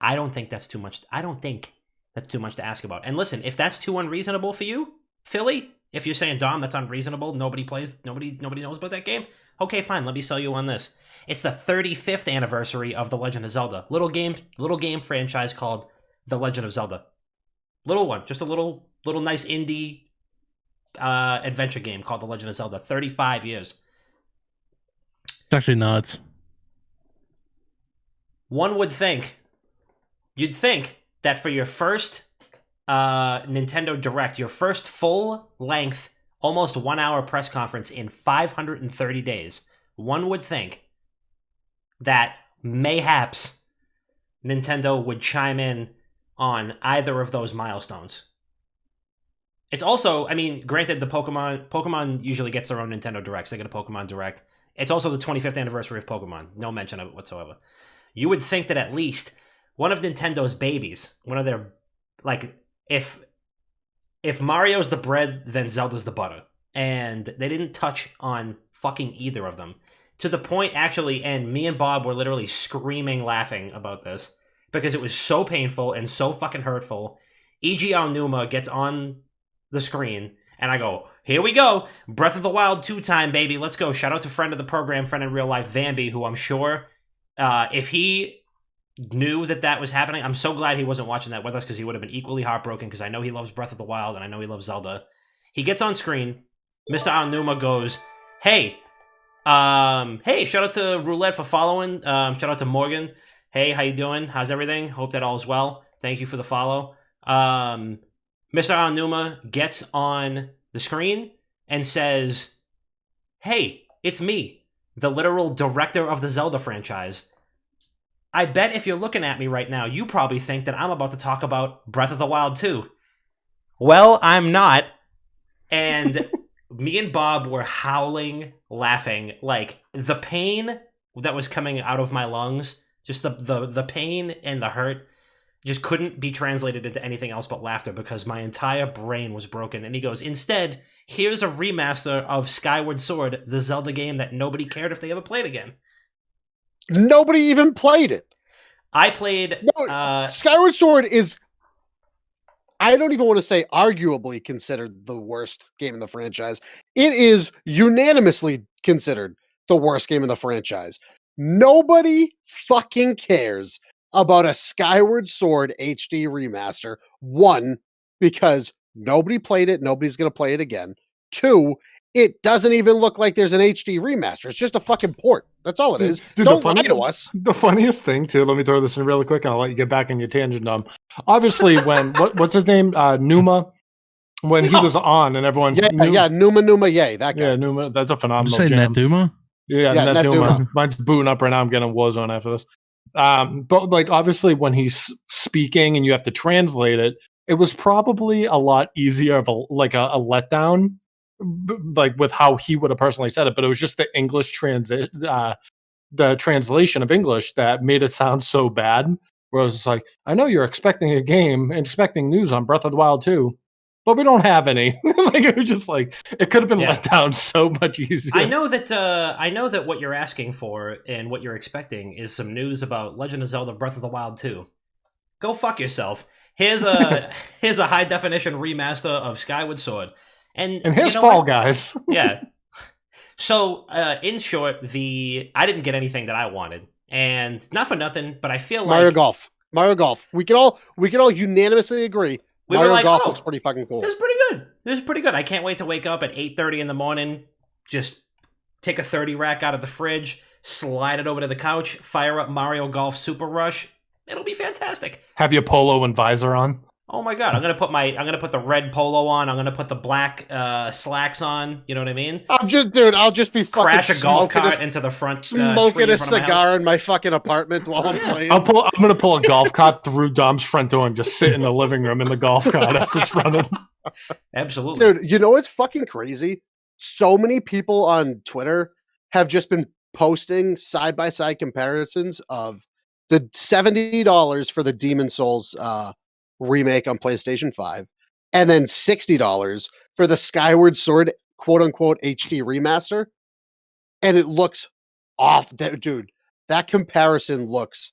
I don't think that's too much. I don't think that's too much to ask about. And listen, if that's too unreasonable for you, Philly, If you're saying, Dom, that's unreasonable, nobody knows about that game, okay, fine, let me sell you on this. It's the 35th anniversary of The Legend of Zelda. Little game franchise called The Legend of Zelda. Little one, just a little nice indie adventure game called The Legend of Zelda. 35 years. It's actually nuts. You'd think that for your first Nintendo Direct, your first full-length, almost 1 hour press conference in 530 days, one would think that mayhaps Nintendo would chime in on either of those milestones. It's also, I mean, granted, the Pokemon usually gets their own Nintendo Directs. They get a Pokemon Direct. It's also the 25th anniversary of Pokemon. No mention of it whatsoever. You would think that at least one of Nintendo's babies, one of their, like, if Mario's the bread, then Zelda's the butter. And they didn't touch on fucking either of them. To the point, actually, and me and Bob were literally screaming laughing about this because it was so painful and so fucking hurtful. E.G. Aonuma gets on the screen, and I go, here we go, Breath of the Wild 2 time, baby, let's go. Shout out to friend of the program, friend in real life, Vanby, who I'm sure, if he knew that was happening, I'm so glad he wasn't watching that with us, because he would have been equally heartbroken, because I know he loves Breath of the Wild, and I know he loves Zelda. He gets on screen, Mr. Aonuma goes, hey, shout out to Roulette for following, shout out to Morgan, hey, how you doing, how's everything, hope that all is well, thank you for the follow. Mr. Aonuma gets on the screen and says, hey, it's me, the literal director of the Zelda franchise. I bet if you're looking at me right now, you probably think that I'm about to talk about Breath of the Wild 2. Well, I'm not. And me and Bob were howling, laughing. Like, the pain that was coming out of my lungs, just the pain and the hurt, just couldn't be translated into anything else but laughter, because my entire brain was broken. And he goes, instead, here's a remaster of Skyward Sword, the Zelda game that nobody cared if they ever played again. Nobody even played it. I played... Skyward Sword is, I don't even want to say arguably considered the worst game in the franchise. It is unanimously considered the worst game in the franchise. Nobody fucking cares about a Skyward Sword HD remaster. One, because nobody played it, nobody's going to play it again. Two, it doesn't even look like there's an HD remaster. It's just a fucking port. That's all it is. Dude, don't lie to us. The funniest thing, too, let me throw this in really quick, and I'll let you get back in your tangent, Dom. Obviously, when, what's his name? Numa, when he was on and everyone... Numa, yay, that guy. Yeah, Numa, that's a phenomenal jam. jam. Netduma? Yeah, Netduma. Mine's booting up right now. I'm getting Warzone after this. But like, obviously when he's speaking and you have to translate it, it was probably a lot easier of a letdown, like with how he would have personally said it. But it was just the English the translation of English that made it sound so bad. Where it was like, I know you're expecting a game and expecting news on Breath of the Wild 2, but we don't have any. Like, it was just like, it could have been let down so much easier. I know that what you're asking for and what you're expecting is some news about Legend of Zelda Breath of the Wild 2. Go fuck yourself. Here's a high definition remaster of Skyward Sword. And here's Fall Guys. Yeah. So, in short, I didn't get anything that I wanted. And not for nothing, but I feel like Mario Golf. We could all unanimously agree. Mario Golf looks pretty fucking cool. This is pretty good. I can't wait to wake up at 8:30 in the morning, just take a 30 rack out of the fridge, slide it over to the couch, fire up Mario Golf Super Rush. It'll be fantastic. Have your polo and visor on. Oh my god! I'm gonna put the red polo on. I'm gonna put the black slacks on. You know what I mean? I'll just be fucking crash a golf cart into the front. Smoking a cigar in my fucking apartment while I'm playing. I'm gonna pull a golf cart through Dom's front door and just sit in the living room in the golf cart as it's running. Absolutely, dude. You know what's fucking crazy? So many people on Twitter have just been posting side by side comparisons of the $70 for the Demon's Souls remake on PlayStation 5, and then $60 for the Skyward Sword quote unquote HD remaster. And it looks off. Dude, that comparison looks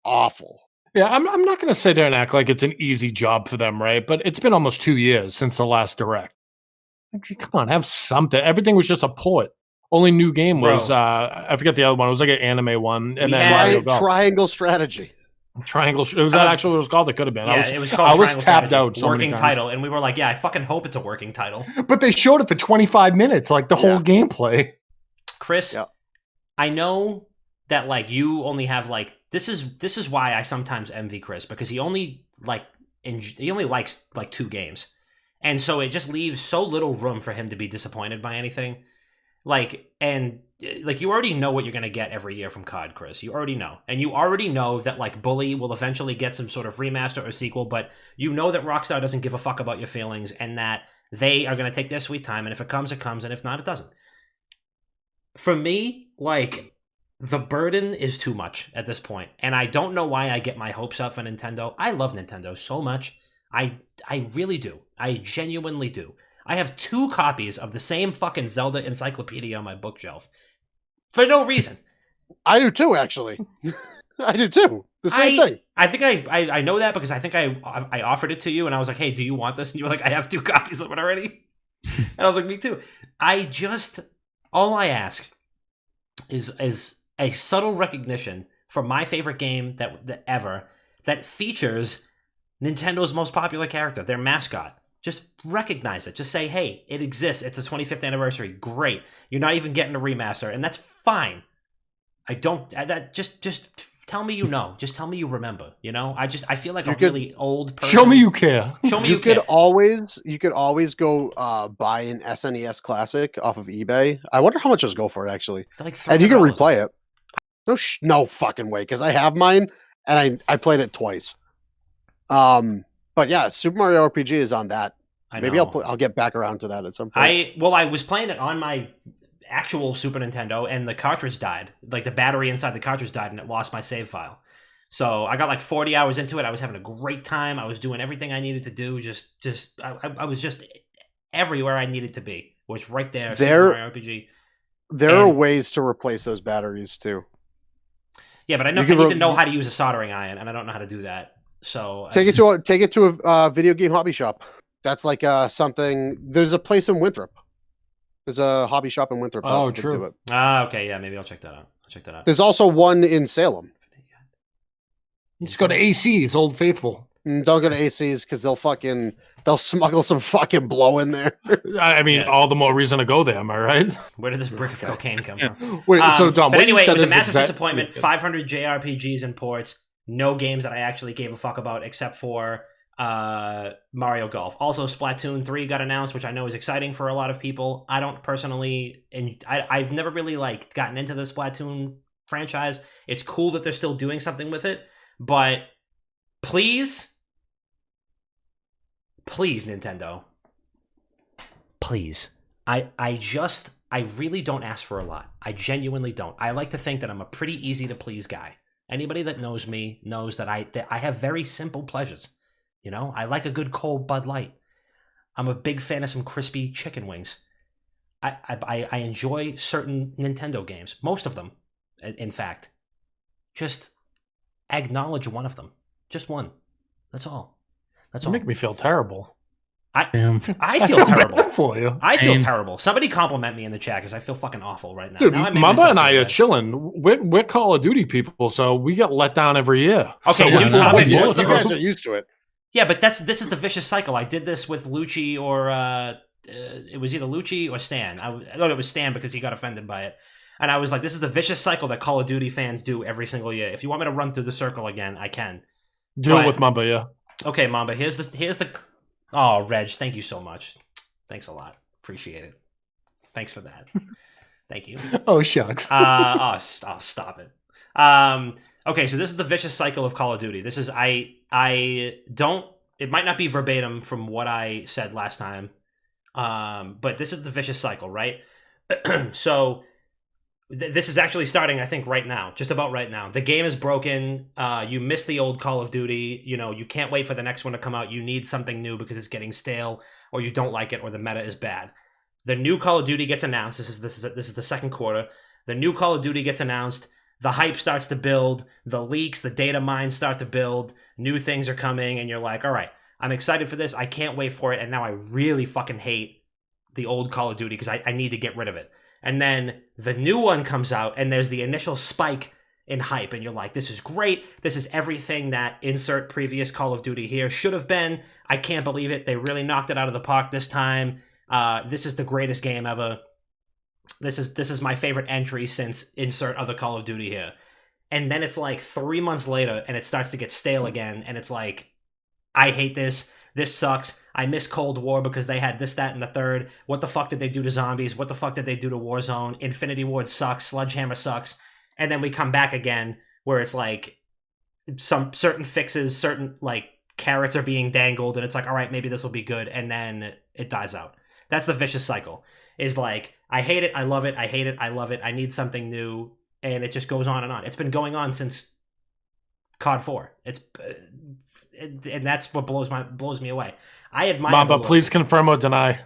awful. Yeah, I'm not going to sit there and act like it's an easy job for them, right? But it's been almost 2 years since the last Direct. Come on, have something. Everything was just a port. Only new game was I forget the other one. It was like an anime one, and then Mario Golf. Triangle strategy. Triangle. It was that actually what it was called? It could have been. Yeah, it was called. I was Triangle tapped Strategy, out. So working many title, and we were like, "Yeah, I fucking hope it's a working title." But they showed it for 25 minutes, like the whole gameplay. Chris, I know that like you only have like this is why I sometimes envy Chris, because he only likes like 2 games, and so it just leaves so little room for him to be disappointed by anything. Like, and like you already know what you're gonna get every year from COD, Chris. You already know, and you already know that like Bully will eventually get some sort of remaster or sequel. But you know that Rockstar doesn't give a fuck about your feelings, and that they are gonna take their sweet time. And if it comes, it comes, and if not, it doesn't. For me, like, the burden is too much at this point, and I don't know why I get my hopes up for Nintendo. I love Nintendo so much. I really do. I genuinely do. I have 2 copies of the same fucking Zelda encyclopedia on my bookshelf for no reason. I do too, actually. I do too. The same thing. I think I know that because I think I offered it to you, and I was like, "Hey, do you want this?" And you were like, "I have 2 copies of it already." And I was like, "Me too." All I ask is a subtle recognition for my favorite game that ever that features Nintendo's most popular character, their mascot. Just recognize it. Just say, hey, it exists. It's a 25th anniversary. Great. You're not even getting a remaster, and that's fine. Just tell me you know. Just tell me you remember. You know, I feel like really old person. Show me you care. Show me you could always go buy an SNES Classic off of eBay. I wonder how much those go for actually. Like and you can replay it. No fucking way, because I have mine and I played it twice. But yeah, Super Mario RPG is on that. Maybe I'll get back around to that at some point. I was playing it on my actual Super Nintendo, and the cartridge died. Like the battery inside the cartridge died, and it lost my save file. So I got like 40 hours into it. I was having a great time. I was doing everything I needed to do. I was just everywhere I needed to be. Was right there. Super Mario RPG. There are ways to replace those batteries too. Yeah, but I need to know how to use a soldering iron, and I don't know how to do that. So take it to a video game hobby shop. That's like something. There's a place in Winthrop. There's a hobby shop in Winthrop. Oh, true. Okay, yeah, maybe I'll check that out. There's also one in Salem. You just go to AC's, Old Faithful. Don't go to AC's because they'll smuggle some fucking blow in there. I mean, all the more reason to go there. Am I right? Where did this brick of cocaine come from? Wait, so Dom, but anyway, it was a massive disappointment. 500 JRPGs and ports. No games that I actually gave a fuck about except for Mario Golf. Also, Splatoon 3 got announced, which I know is exciting for a lot of people. I don't personally, and I've never really like gotten into the Splatoon franchise. It's cool that they're still doing something with it, but please, Nintendo, please. I really don't ask for a lot. I genuinely don't. I like to think that I'm a pretty easy to please guy. Anybody that knows me knows that I have very simple pleasures. You know, I like a good cold Bud Light. I'm a big fan of some crispy chicken wings. I enjoy certain Nintendo games, most of them, in fact. Just acknowledge one of them, just one. That's all. You make me feel terrible. I feel terrible for you. I feel terrible. Somebody compliment me in the chat because I feel fucking awful right now. Dude, now Mamba and I are chilling. We're Call of Duty people, so we get let down every year. Okay, so you guys are used to it. Yeah, but this is the vicious cycle. I did this with Lucci or it was either Lucci or Stan. It was Stan because he got offended by it. And I was like, this is the vicious cycle that Call of Duty fans do every single year. If you want me to run through the circle again, I can. Do it with Mamba, yeah. Okay, Mamba, here's the Oh, Reg, thank you so much. Thanks a lot. Appreciate it. Thanks for that. Thank you. Oh, shucks. Stop it. Okay, so this is the vicious cycle of Call of Duty. This is it might not be verbatim from what I said last time, but this is the vicious cycle, right? So this is actually starting, I think, right now, just about right now. The game is broken. You miss the old Call of Duty. You know, you can't wait for the next one to come out. You need something new because it's getting stale, or you don't like it, or the meta is bad. The new Call of Duty gets announced. This is the second quarter. The new Call of Duty gets announced. The hype starts to build. The leaks, the data mines start to build. New things are coming, and you're like, all right, I'm excited for this. I can't wait for it. And now I really fucking hate the old Call of Duty because I need to get rid of it. And then the new one comes out, and there's the initial spike in hype, and you're like, this is great. This is everything that insert previous Call of Duty here should have been. I can't believe it. They really knocked it out of the park this time. This is the greatest game ever. This is my favorite entry since insert other Call of Duty here. And then it's like 3 months later, and it starts to get stale again, and it's like, I hate this. This sucks. I miss Cold War because they had this, that, and the third. What the fuck did they do to zombies? What the fuck did they do to Warzone? Infinity Ward sucks. Sledgehammer sucks. And then we come back again where it's like some certain fixes, certain like carrots are being dangled, and it's like, all right, maybe this will be good, and then it dies out. That's the vicious cycle. Is like, I hate it, I love it, I hate it, I love it, I need something new, and it just goes on and on. It's been going on since COD 4. And that's what blows me away. I admire Mamba, please confirm or deny.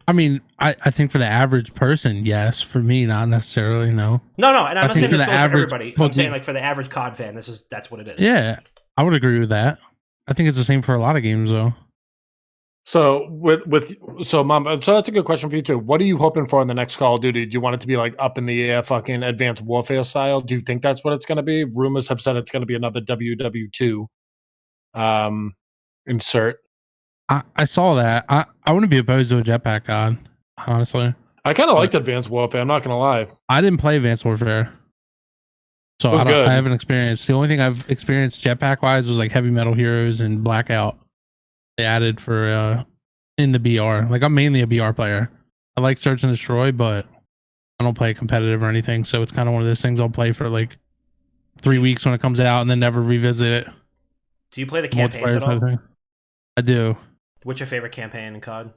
I mean, I think for the average person, yes. For me, not necessarily, no. No, and I'm not saying this goes for average, everybody. I'm saying like for the average COD fan, that's what it is. Yeah, I would agree with that. I think it's the same for a lot of games, though. So Mamba, so that's a good question for you too. What are you hoping for in the next Call of Duty? Do you want it to be like up in the air, fucking Advanced Warfare style? Do you think that's what it's going to be? Rumors have said it's going to be another WW2 insert. I saw that. I wouldn't be opposed to a jetpack god, honestly. I kind of liked Advanced Warfare. I'm not going to lie. I didn't play Advanced Warfare, so I haven't experienced. The only thing I've experienced jetpack wise was like Heavy Metal Heroes and Blackout. They added for in the BR. Like, I'm mainly a BR player. I like Search and Destroy, but I don't play competitive or anything. So it's kind of one of those things I'll play for like 3 weeks when it comes out and then never revisit it. Do you play the campaigns at all? I do. What's your favorite campaign in COD?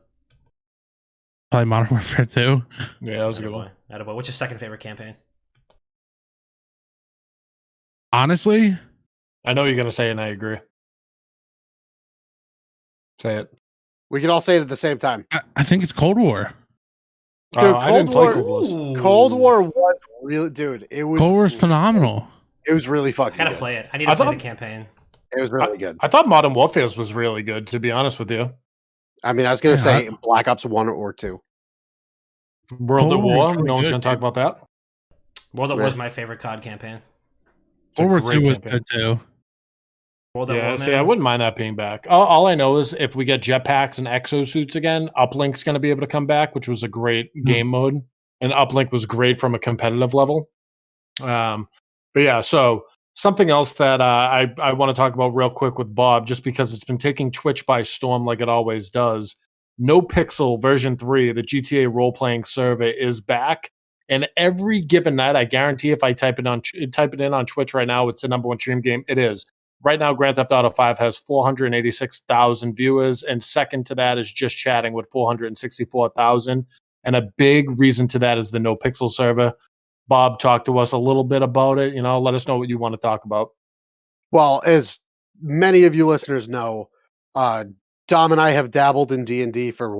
Probably Modern Warfare 2. Yeah, that was a good one. Attaboy. What's your second favorite campaign? Honestly, I know you're going to say it, and I agree. Say it. We can all say it at the same time. I think it's Cold War. Dude, I didn't play Cold War. Cold War was really, dude. It was Cold War's phenomenal. It was really fucking I gotta good. play it. I need to play the campaign. It was really good. I thought Modern Warfare was really good, to be honest with you. I mean, I was going to say Black Ops 1 or 2. World at War. No one's going to talk about that. World at War was my favorite COD campaign. World War 2 was good too. Yeah, see, I wouldn't mind that being back. All I know is if we get jetpacks and exosuits again, Uplink's going to be able to come back, which was a great game mode. And Uplink was great from a competitive level. But yeah, so something else that I want to talk about real quick with Bob, just because it's been taking Twitch by storm like it always does. No Pixel version 3, the GTA role-playing server, is back. And every given night, I guarantee if I type it in on Twitch right now, it's the number one stream game. It is. Right now, Grand Theft Auto 5 has 486,000 viewers, and second to that is Just Chatting with 464,000. And a big reason to that is the No Pixel server. Bob, talk to us a little bit about it. Let us know what you want to talk about. Well, as many of you listeners know, Dom and I have dabbled in D&D for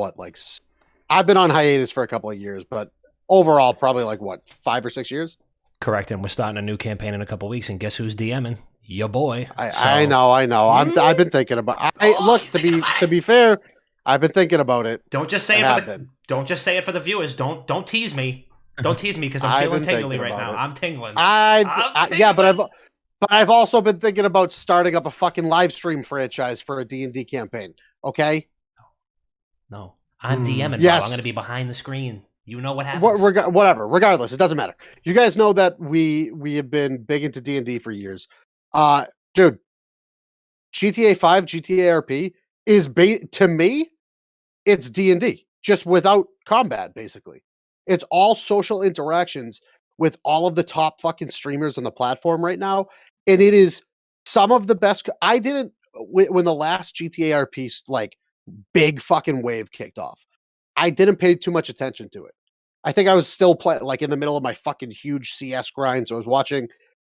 I've been on hiatus for a couple of years, but overall, probably 5 or 6 years? Correct, and we're starting a new campaign in a couple weeks, and guess who's DMing? Your boy. I know. I've been thinking about. Look, to be fair, I've been thinking about it. Don't just say Don't just say it for the viewers. Don't tease me. Don't tease me because I'm feeling tingly right now. I'm tingling. Yeah, but I've also been thinking about starting up a fucking live stream franchise for a D&D campaign. Okay. No, I'm DMing. Yes. I'm going to be behind the screen. You know what happens. Whatever. Regardless, it doesn't matter. You guys know that we have been big into D&D for years. Dude, GTA 5, GTA RP is to me, it's D&D just without combat. Basically, it's all social interactions with all of the top fucking streamers on the platform right now, and it is some of the best. I didn't when the last GTA RP big fucking wave kicked off. I didn't pay too much attention to it. I think I was still in the middle of my fucking huge CS grind. So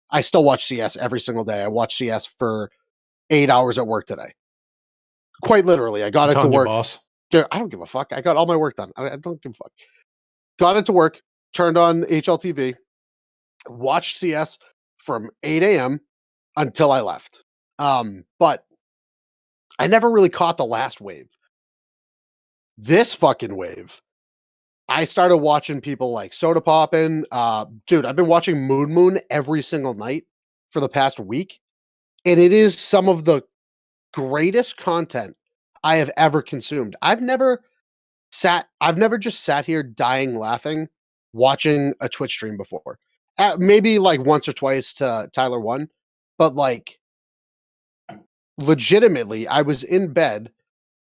I still watch CS every single day. I watched CS for 8 hours at work today. Quite literally. I got into work. Boss. Dude, I don't give a fuck. I got all my work done. I don't give a fuck. Got into work, turned on HLTV, watched CS from 8 a.m. until I left. But I never really caught the last wave. This fucking wave I started watching people like Soda Poppin'. Dude, I've been watching Moon every single night for the past week, and it is some of the greatest content I have ever consumed. I've never just sat here dying laughing watching a Twitch stream before. Maybe like once or twice to Tyler 1, but like legitimately, I was in bed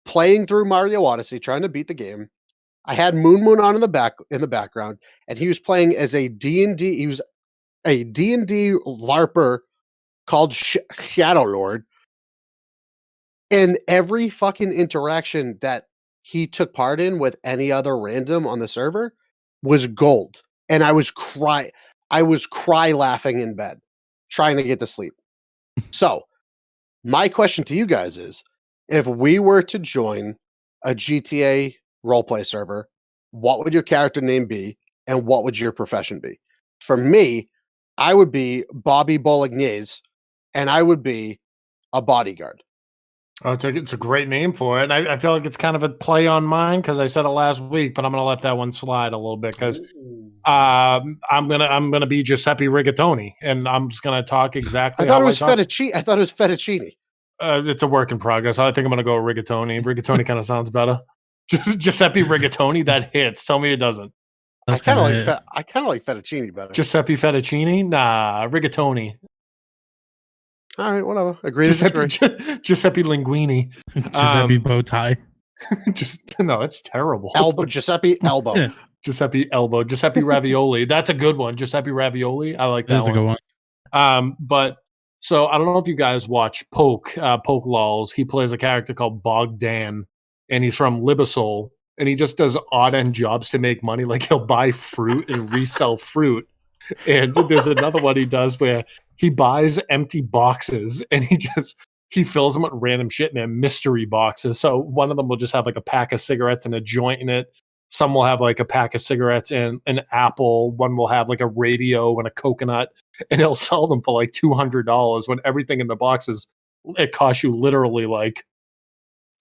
playing through Mario Odyssey, trying to beat the game. I had Moon on in the background, and he was playing as a D&D. He was a D&D LARPer called Shadow Lord. And every fucking interaction that he took part in with any other random on the server was gold. And I was cry laughing in bed, trying to get to sleep. So, my question to you guys is, if we were to join a GTA roleplay server, what would your character name be and what would your profession be? For me, I would be Bobby Bolognese and I would be a bodyguard. Oh, it's a great name for it. I feel like it's kind of a play on mine because I said it last week, but I'm gonna let that one slide a little bit because I'm gonna be Giuseppe Rigatoni, and I'm just gonna talk exactly. I thought how it was talk. fettuccine. I thought it was fettuccine. It's a work in progress. I think I'm gonna go Rigatoni. Rigatoni kind of sounds better. Just Giuseppe Rigatoni, that hits. Tell me it doesn't. I kind of like fettuccine better. Giuseppe Fettuccine? Nah, Rigatoni. All right, whatever. Agree to disagree. Giuseppe Linguini. Giuseppe bow tie. No, it's terrible. Giuseppe Elbow. Yeah. Giuseppe Elbow. Giuseppe Ravioli. That's a good one. Giuseppe Ravioli. I like that That's a good one. But so I don't know if you guys watch Poke Lols. He plays a character called Bogdan, and he's from Limassol, and he just does odd end jobs to make money. Like he'll buy fruit and resell fruit. And there's another one he does where he buys empty boxes and he fills them with random shit and they're mystery boxes. So one of them will just have like a pack of cigarettes and a joint in it. Some will have like a pack of cigarettes and an apple. One will have like a radio and a coconut, and he'll sell them for like $200 when everything in the boxes, it costs you literally like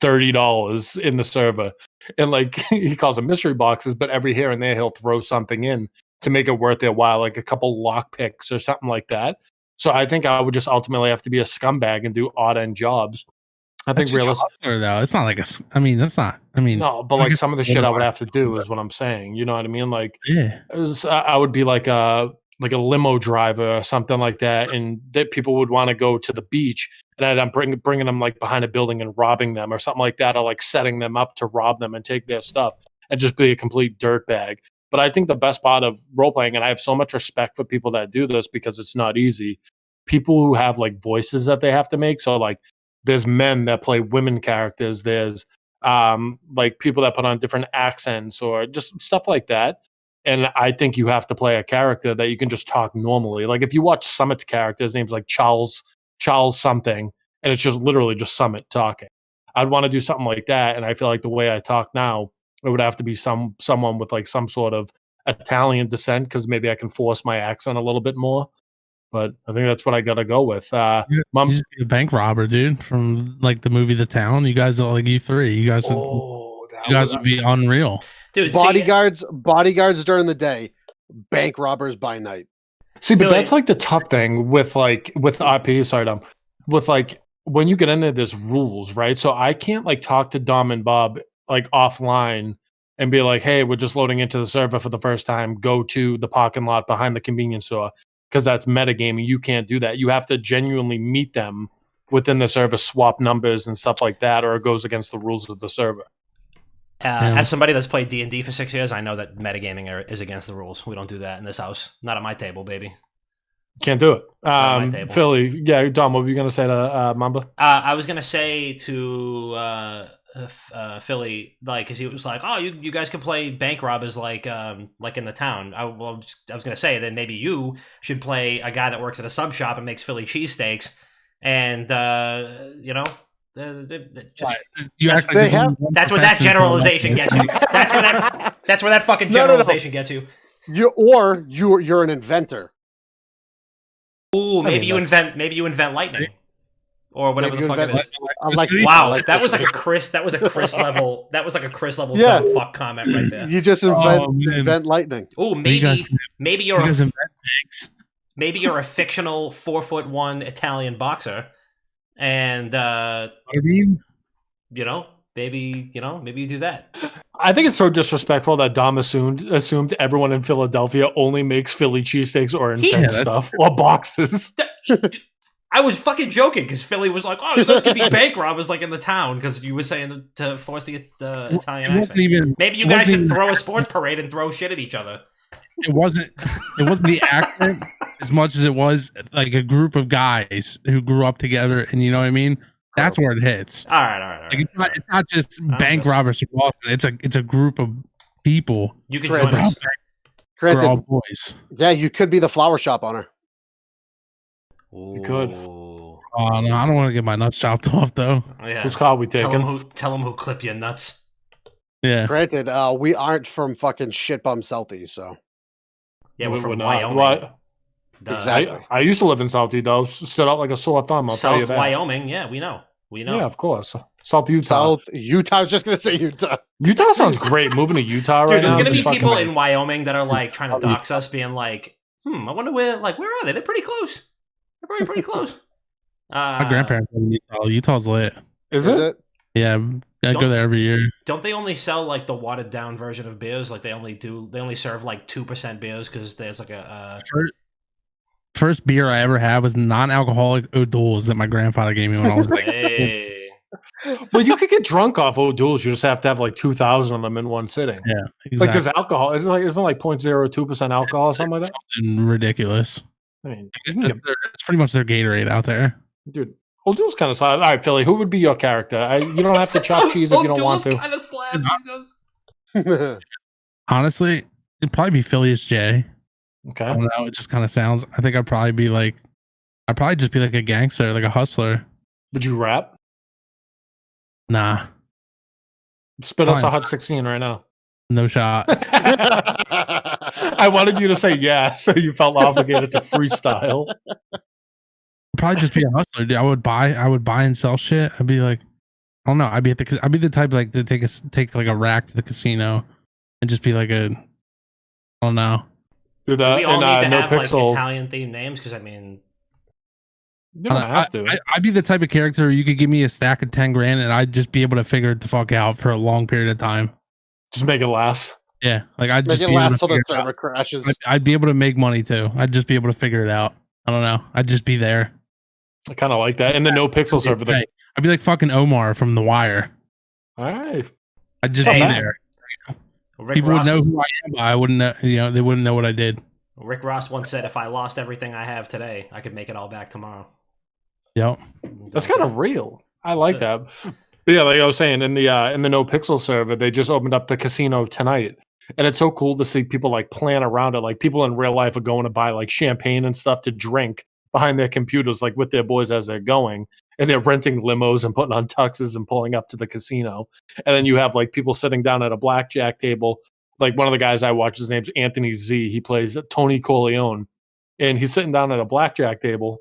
$30 in the server. And like he calls them mystery boxes, but every here and there he'll throw something in to make it worth their while, like a couple lock picks or something like that. So I think I would just ultimately have to be a scumbag and do odd end jobs. I think realistically, though, it's not like I mean, that's not. I mean, no, but like some of the shit I would have to do is what I'm saying. You know what I mean? Like, yeah, I would be like a limo driver or something like that, and that people would want to go to the beach, and I'm bringing them like behind a building and robbing them or something like that, or like setting them up to rob them and take their stuff, and just be a complete dirtbag. But I think the best part of role playing, and I have so much respect for people that do this because it's not easy. People who have like voices that they have to make. So like, there's men that play women characters. There's like people that put on different accents or just stuff like that. And I think you have to play a character that you can just talk normally. Like if you watch Summit's character, his name's like Charles something, and it's just literally just Summit talking. I'd want to do something like that, and I feel like the way I talk now, it would have to be someone with like some sort of Italian descent because maybe I can force my accent a little bit more. But I think that's what I gotta go with. you just be a bank robber, dude, from like the movie The Town. You guys are like you three. You guys would be unreal. Dude, bodyguards during the day, bank robbers by night. See, but that's like the tough thing with RP. Sorry, Dom. With like when you get in there, there's rules, right? So I can't like talk to Dom and Bob like offline and be like, "Hey, we're just loading into the server for the first time. Go to the parking lot behind the convenience store," because that's metagaming. You can't do that. You have to genuinely meet them within the server, swap numbers and stuff like that, or it goes against the rules of the server. As somebody that's played D&D for 6 years, I know that metagaming is against the rules. We don't do that in this house. Not at my table, baby. Can't do it. Philly, yeah, Dom, what were you going to say to Mamba? I was going to say to Philly, like, because he was like, "Oh, you guys can play bank robbers like in the town." I was going to say that maybe you should play a guy that works at a sub shop and makes Philly cheesesteaks, and that's what that generalization gets you. That's where that fucking generalization gets you. You're an inventor. Ooh, maybe you invent lightning. or whatever Maybe the fuck it is. Wow, that was like a Chris level. That was like a Chris level dumb fuck comment right there. You just invent lightning. Oh, maybe you're a fictional 4'1" Italian boxer, and maybe you do that. I think it's so disrespectful that Dom assumed everyone in Philadelphia only makes Philly cheesesteaks or invents stuff or boxes. I was fucking joking because Philly was like, "Oh, you guys could be bank robbers like in the town," because you were saying to force the Italian accent. Maybe you guys should throw a sports parade and throw shit at each other. It wasn't the accent as much as it was like a group of guys who grew up together, and you know what I mean. That's where it hits. All right. Like it's not just bank robbers from Boston. It's a group of people. You can join us. Granted, we're all boys. Yeah, you could be the flower shop owner. You could. Oh no, I don't want to get my nuts chopped off though. Yeah. Whose car we taking? Tell them who clip your nuts. Yeah. Granted, we aren't from fucking shit bum Celtics, so. Yeah, we're from Wyoming. Exactly. I used to live in Southie though. Stood out like a sore thumb. I'll tell you that. Wyoming. Yeah, we know. Yeah, of course. South Utah. I was just gonna say Utah. Utah sounds great. Moving to Utah right now. There's gonna be people in Wyoming that are like trying to dox us, being like, I wonder where are they? They're pretty close. They're probably pretty close. My grandparents live in Utah. Utah's lit. Is it? Yeah, I go there every year. Don't they only sell like the watered down version of beers? Like they only serve like 2% beers because there's like a First beer I ever had was non-alcoholic O'Doul's that my grandfather gave me when I was like. Hey. Well, you could get drunk off O'Doul's. You just have to have like 2,000 of them in one sitting. Yeah, exactly. Like there's alcohol. Isn't like 0.02% alcohol or something like that? Something ridiculous. I mean, it's pretty much their Gatorade out there, dude. O'Doul's kind of solid. All right, Philly, who would be your character? You don't have to chop cheese if you don't want to. Kind of slaps. Honestly, it'd probably be Philly's J. Okay. I don't know. It just kind of sounds. I think I'd probably just be like a gangster, like a hustler. Would you rap? Nah. Spit us a hot 16 right now. No shot. I wanted you to say yeah, so you felt obligated to freestyle. I'd probably just be a hustler, dude. I would buy and sell shit. I'd be like, I don't know. I'd be the type like to take like a rack to the casino and just be like I don't know. Do we all need to have like Italian themed names? Because I mean, you don't have to. I'd be the type of character you could give me a stack of 10 grand and I'd just be able to figure it the fuck out for a long period of time. Just make it last. Yeah, like I'd make just it last till the server crashes. I'd be able to make money too. I'd just be able to figure it out. I don't know. I'd just be there. I kind of like that. And the no pixel server thing. I'd be like fucking Omar from The Wire. All right. I'd just be there. People would know who I am, but I wouldn't know. They wouldn't know what I did. Rick Ross once said, "If I lost everything I have today, I could make it all back tomorrow." Yep. That's kind of real. I like that. But yeah, like I was saying, in the no pixel server, they just opened up the casino tonight. And it's so cool to see people like plan around it. Like people in real life are going to buy like champagne and stuff to drink behind their computers, like with their boys as they're going. And they're renting limos and putting on tuxes and pulling up to the casino. And then you have like people sitting down at a blackjack table. Like one of the guys I watch, his name's Anthony Z. He plays Tony Corleone. And he's sitting down at a blackjack table.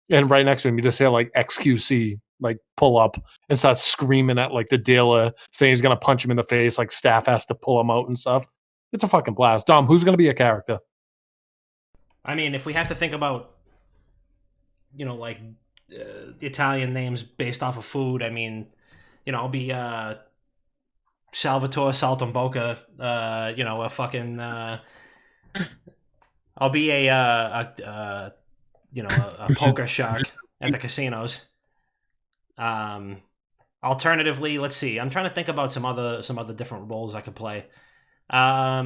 And right next to him, you just hear like XQC like pull up and start screaming at like the dealer, saying he's gonna punch him in the face. Like staff has to pull him out and stuff. It's a fucking blast. Dom, who's gonna be a character? I mean, if we have to think about, like Italian names based off of food, I mean, I'll be Salvatore Saltimbocca. A fucking. I'll be a poker shark at the casinos. Alternatively, let's see. I'm trying to think about some other different roles I could play. I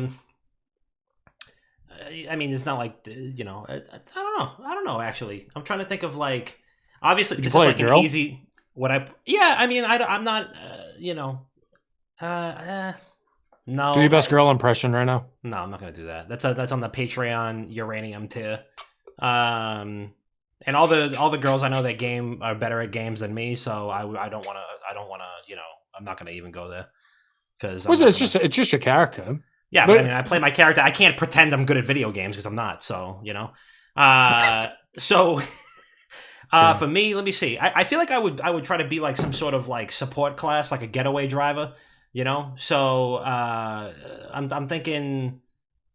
mean, it's not like I don't know. Actually, I'm trying to think of like. Obviously, this is like an easy. I mean, I'm not. No. Do your best girl impression right now. No, I'm not gonna do that. That's on the Patreon uranium tier. And all the girls I know that game are better at games than me, so I don't want to. I'm not gonna even go there because it's just your character. Yeah, but I mean, I play my character. I can't pretend I'm good at video games because I'm not. So so For me, let me see. I feel like I would try to be like some sort of like support class, like a getaway driver, you know. So I'm thinking,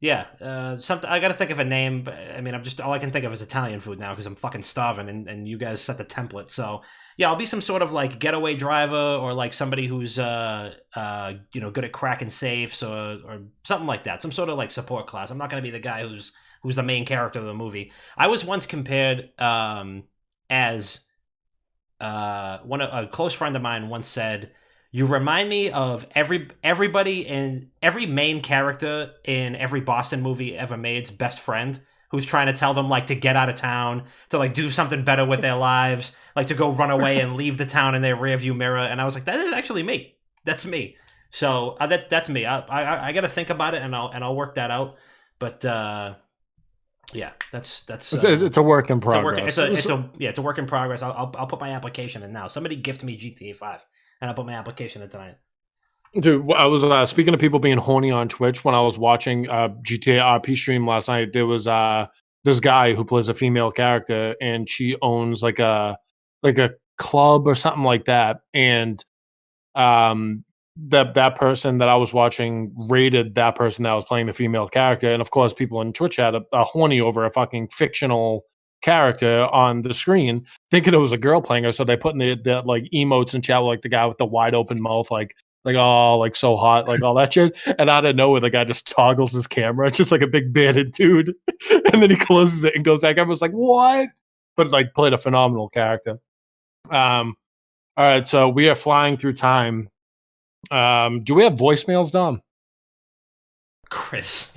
yeah, something. I got to think of a name. But, I mean, all I can think of is Italian food now because I'm fucking starving, and you guys set the template. So yeah, I'll be some sort of like getaway driver or like somebody who's good at cracking safes or something like that. Some sort of like support class. I'm not going to be the guy who's the main character of the movie. I was once compared as a close friend of mine once said, "You remind me of everybody in every main character in every Boston movie ever made's best friend, who's trying to tell them like to get out of town, to like do something better with their lives, like to go run away and leave the town in their rearview mirror." And I was like, that is actually me. That's me. So that's me. I got to think about it and I'll work that out. But yeah, that's it's a work in progress. It's a work in progress. I'll put my application in now. Somebody gift me GTA 5, and I'll put my application in tonight. Dude, I was speaking of people being horny on Twitch when I was watching GTA RP stream last night. There was this guy who plays a female character, and she owns like a club or something like that, and that person that I was watching rated that person that was playing the female character, and of course people in Twitch had a horny over a fucking fictional character on the screen, thinking it was a girl playing her, so they put in the like emotes and chat, like the guy with the wide open mouth, like oh, like so hot, like all that shit, and out of nowhere the guy just toggles his camera. It's just like a big bearded dude, and then he closes it and goes back. Everyone's like, what? But like played a phenomenal character. All right, so we are flying through time. Do we have voicemails, Dom? Chris,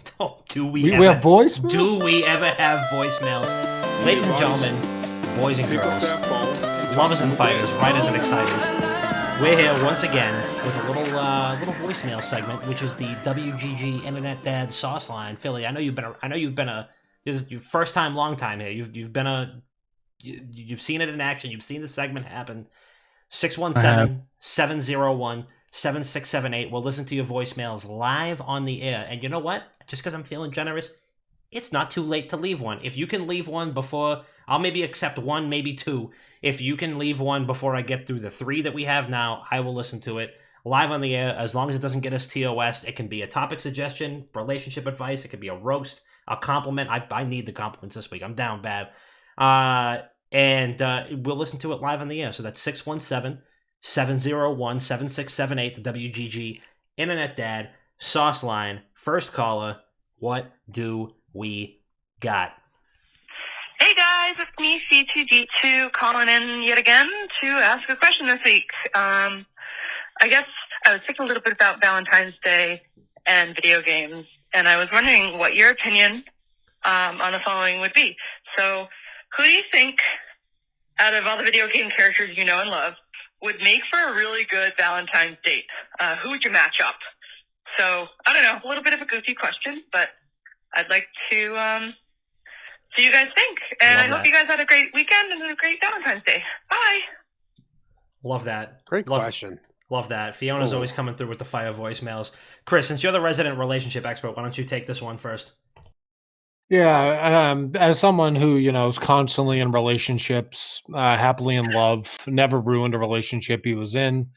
do we have voicemails? Do we ever have voicemails? Ladies and gentlemen, boys and girls, lovers and fighters, writers and exciters, we're here once again with a little voicemail segment, which is the WGG Internet Dad Sauce Line. Philly, I know you've been this is your first time, long time here. You've seen it in action. You've seen the segment happen. 617-701-7678. We'll listen to your voicemails live on the air. And you know what? Just because I'm feeling generous, it's not too late to leave one. If you can leave one before, I'll maybe accept one, maybe two. If you can leave one before I get through the 3 that we have now, I will listen to it live on the air. As long as it doesn't get us TOS, it can be a topic suggestion, relationship advice. It could be a roast, a compliment. I need the compliments this week. I'm down bad. And we'll listen to it live on the air. So that's 617-701-7678, the WGG Internet Dad Sauce Line. First caller, what do we got? Hey guys, it's me, C2D2, calling in yet again to ask a question this week. I guess I was thinking a little bit about Valentine's Day and video games, and I was wondering what your opinion on the following would be. So, who do you think, out of all the video game characters you know and love, would make for a really good Valentine's date? Who would you match up? So, I don't know, a little bit of a goofy question, but I'd like to see you guys think. And I hope you guys had a great weekend and a great Valentine's Day. Bye! Love that. Great question. Love that. Fiona's always coming through with the fire voicemails. Chris, since you're the resident relationship expert, why don't you take this one first? Yeah, as someone who, is constantly in relationships, happily in love, never ruined a relationship he was in,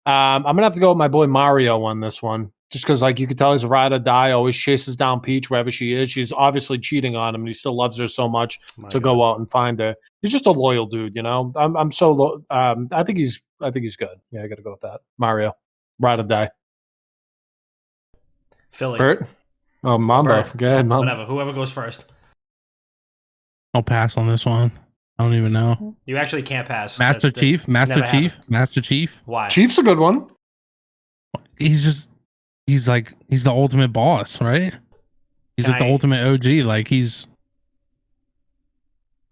I'm going to have to go with my boy Mario on this one. Just because, like, you could tell he's a ride or die, always chases down Peach wherever she is. She's obviously cheating on him, and he still loves her so much go out and find her. He's just a loyal dude, I'm so I think he's good. Yeah, I got to go with that. Mario, ride or die. Philly. Bert? Oh, Mamba. Bert. Go ahead, Mamba. Whatever. Whoever goes first. I'll pass on this one. I don't even know. You actually can't pass. Master Chief. Why? Chief's a good one. He's the ultimate boss, right? He's like the ultimate OG. Like he's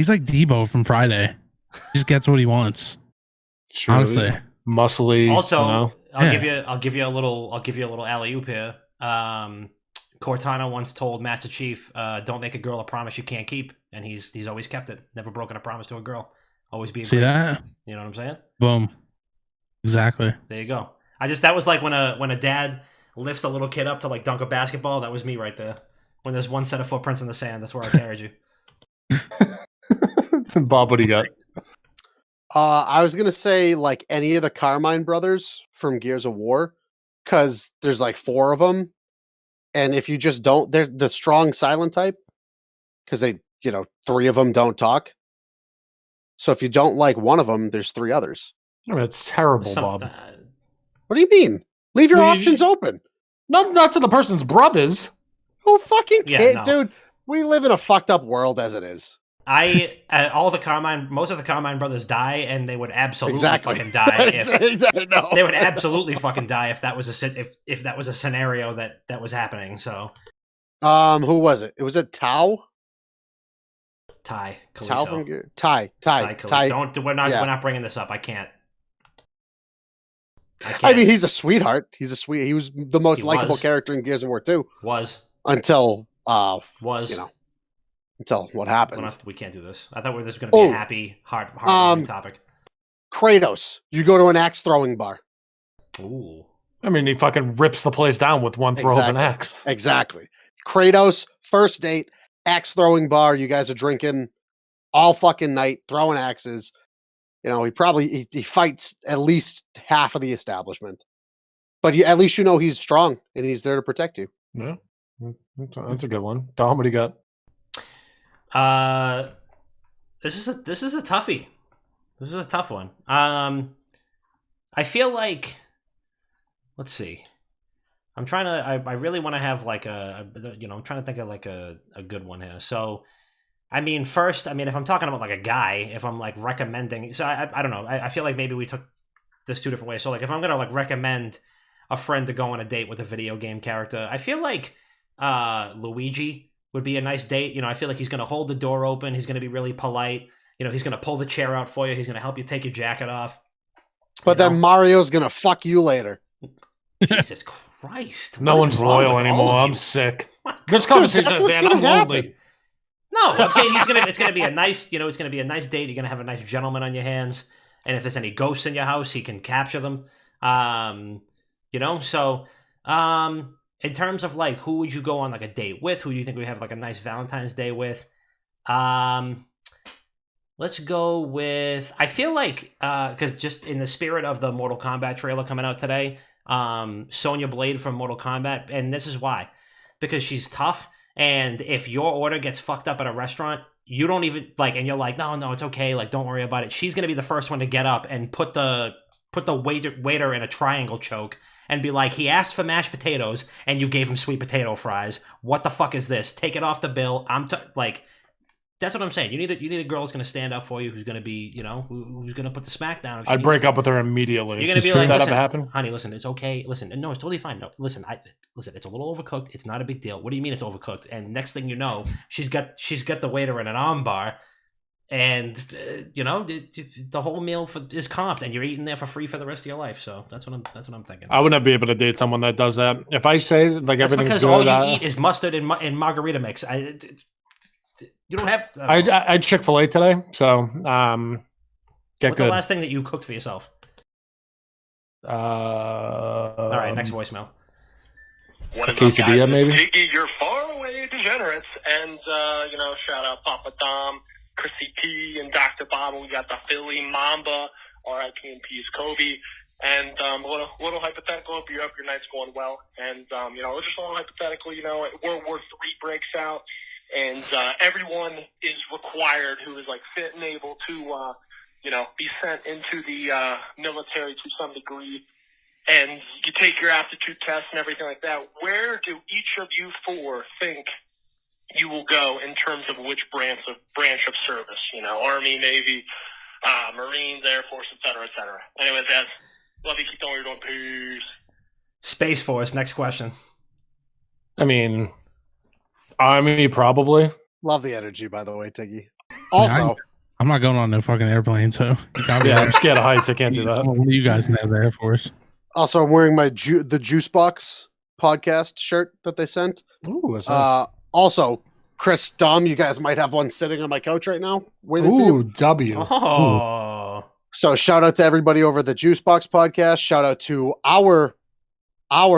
like Debo from Friday. He just gets what he wants. True. Honestly, muscly. Also, I'll give you a little alley-oop here. Cortana once told Master Chief, "Don't make a girl a promise you can't keep," and he's always kept it. Never broken a promise to a girl. Always be. See that? You know what I'm saying? Boom. Exactly. There you go. That was like when a dad lifts a little kid up to like dunk a basketball. That was me right there. When there's one set of footprints in the sand, that's where I carried you. Bob, what do you got? I was gonna say like any of the Carmine brothers from Gears of War, because there's like 4 of them, and if you just don't, they're the strong silent type, because they, 3 of them don't talk. So if you don't like one of them, there's 3 others. I mean, it's terrible, Bob. What do you mean? Leave your Well, options open. Not to the person's brothers. Who fucking cares, no. dude? We live in a fucked up world as it is. Most of the Carmine brothers die, and they would absolutely fucking die if they would absolutely fucking die if that was if that was a scenario that was happening. So, who was it? Was it Tao? Ty Tao Kalisto. from Ty. Don't we're not bringing this up. I can't. I mean, he's a sweetheart. He was the most likable character in Gears of War 2. Until until what happened. We can't do this. I thought this was going to be a happy, hard topic. Kratos, you go to an axe throwing bar. Ooh. I mean, he fucking rips the place down with one throw of an axe. Exactly. Kratos, first date, axe throwing bar. You guys are drinking all fucking night, throwing axes. He fights at least half of the establishment. But at least he's strong and he's there to protect you. Yeah. That's a good one. Dom, what do you got? This is a toughie. This is a tough one. I feel like, let's see. I'm trying to. I really want to have like I'm trying to think of like a good one here. So, I mean, first, if I'm talking about like a guy, if I'm like recommending, so I don't know. I feel like maybe we took this 2 different ways. So, like, if I'm gonna like recommend a friend to go on a date with a video game character, I feel like Luigi would be a nice date. I feel like he's going to hold the door open. He's going to be really polite. He's going to pull the chair out for you. He's going to help you take your jacket off. But then Mario's going to fuck you later. Jesus Christ. No one's loyal anymore. I'm sick. This conversation is I'm lonely. No, I'm saying it's going to be a nice, it's going to be a nice date. You're going to have a nice gentleman on your hands. And if there's any ghosts in your house, he can capture them. So, in terms of like, who would you go on like a date with? Who do you think we have like a nice Valentine's Day with? Let's go with, I feel like, because just in the spirit of the Mortal Kombat trailer coming out today, Sonya Blade from Mortal Kombat, and this is why. Because she's tough, and if your order gets fucked up at a restaurant, you don't even, like, and you're like, no, it's okay, like, don't worry about it. She's going to be the first one to get up and put the waiter in a triangle choke and be like, he asked for mashed potatoes and you gave him sweet potato fries. What the fuck is this? Take it off the bill. That's what I'm saying. You need a girl who's going to stand up for you, who's going to be, who's going to put the smack down. I'd break up with her immediately. You're going to be like, that ever happen? Honey, listen, it's okay. Listen, no, it's totally fine. No, listen, it's a little overcooked. It's not a big deal. What do you mean it's overcooked? And next thing you know, she's got the waiter in an arm bar, and the whole meal is comped, and you're eating there for free for the rest of your life. So that's what I'm thinking. I would not be able to date someone that does that. If I say like that's everything's because good, all you eat is mustard and margarita mix. You don't have. I had Chick-fil-A today, so What's good. the last thing that you cooked for yourself? All right, next voicemail. What a quesadilla, maybe? Iggy, you're far away, degenerates. And, shout out Papa Dom, Chrissy P, and Dr. Bob. We got the Philly Mamba, R.I.P. and Peace Kobe. And a little hypothetical, if your night's going well. And, just a little hypothetical, World War III breaks out. And everyone is required who is, like, fit and able to, be sent into the military to some degree. And you take your aptitude test and everything like that. Where do each of you 4 think you will go in terms of which branch of service? Army, Navy, Marines, Air Force, et cetera, et cetera. Anyways, guys, love you. Keep doing what you're doing. Peace. Space Force. Next question. I mean, Army probably. Love the energy, by the way, Tiggy. Also, I'm not going on no fucking airplane, so I'm scared of heights. I can't do that. You guys know the Air Force. Also, I'm wearing my the Juice Box podcast shirt that they sent. Ooh, that's nice. Also, Chris, Dom, you guys might have one sitting on my couch right now. Waiting for you. W. Oh. Ooh. So shout out to everybody over at the Juice Box podcast. Shout out to our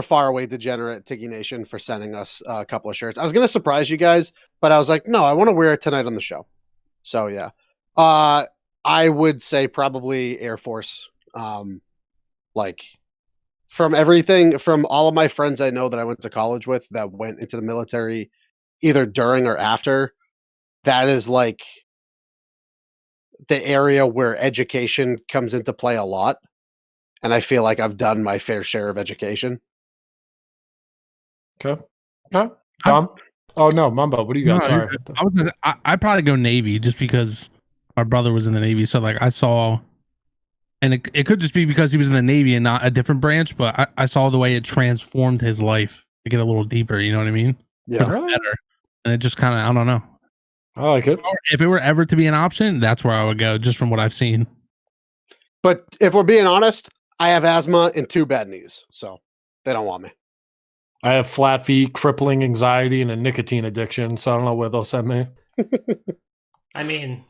faraway degenerate Tiggy Nation for sending us a couple of shirts. I was going to surprise you guys, but I was like, no, I want to wear it tonight on the show. So yeah. I would say probably Air Force. Like from everything, from all of my friends I know that I went to college with that went into the military either during or after, that is like the area where education comes into play a lot. And I feel like I've done my fair share of education. Okay. Tom? Oh, no, Mamba, what do you got? No, Sorry. I'd probably go Navy just because my brother was in the Navy. So like I saw, and it could just be because he was in the Navy and not a different branch, but I saw the way it transformed his life to get a little deeper. You know what I mean? Yeah. Better. And it just kind of, I don't know. I like it. If it were ever to be an option, that's where I would go, just from what I've seen. But if we're being honest, I have asthma and 2 bad knees, so they don't want me. I have flat feet, crippling anxiety, and a nicotine addiction, so I don't know where they'll send me. I mean,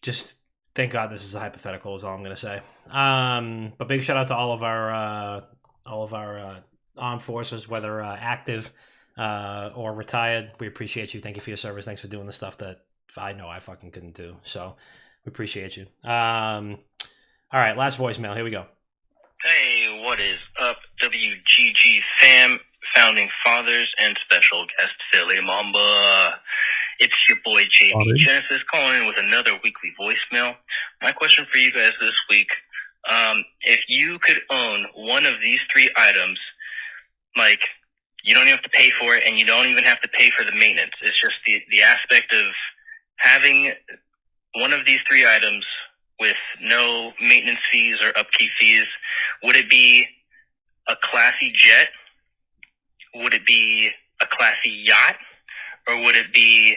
just thank God this is a hypothetical is all I'm going to say. But big shout out to all of our armed forces, whether active or retired. We appreciate you. Thank you for your service. Thanks for doing the stuff that I know I fucking couldn't do. So we appreciate you. All right, last voicemail. Here we go. Hey, what is up, WGG fam, founding fathers, and special guest Philly Mamba? It's your boy JB Genesis calling in with another weekly voicemail. My question for you guys this week, if you could own one of these 3 items, like you don't even have to pay for it and you don't even have to pay for the maintenance. It's just the aspect of having one of these 3 items with no maintenance fees or upkeep fees. Would it be a classy jet? Would it be a classy yacht? Or would it be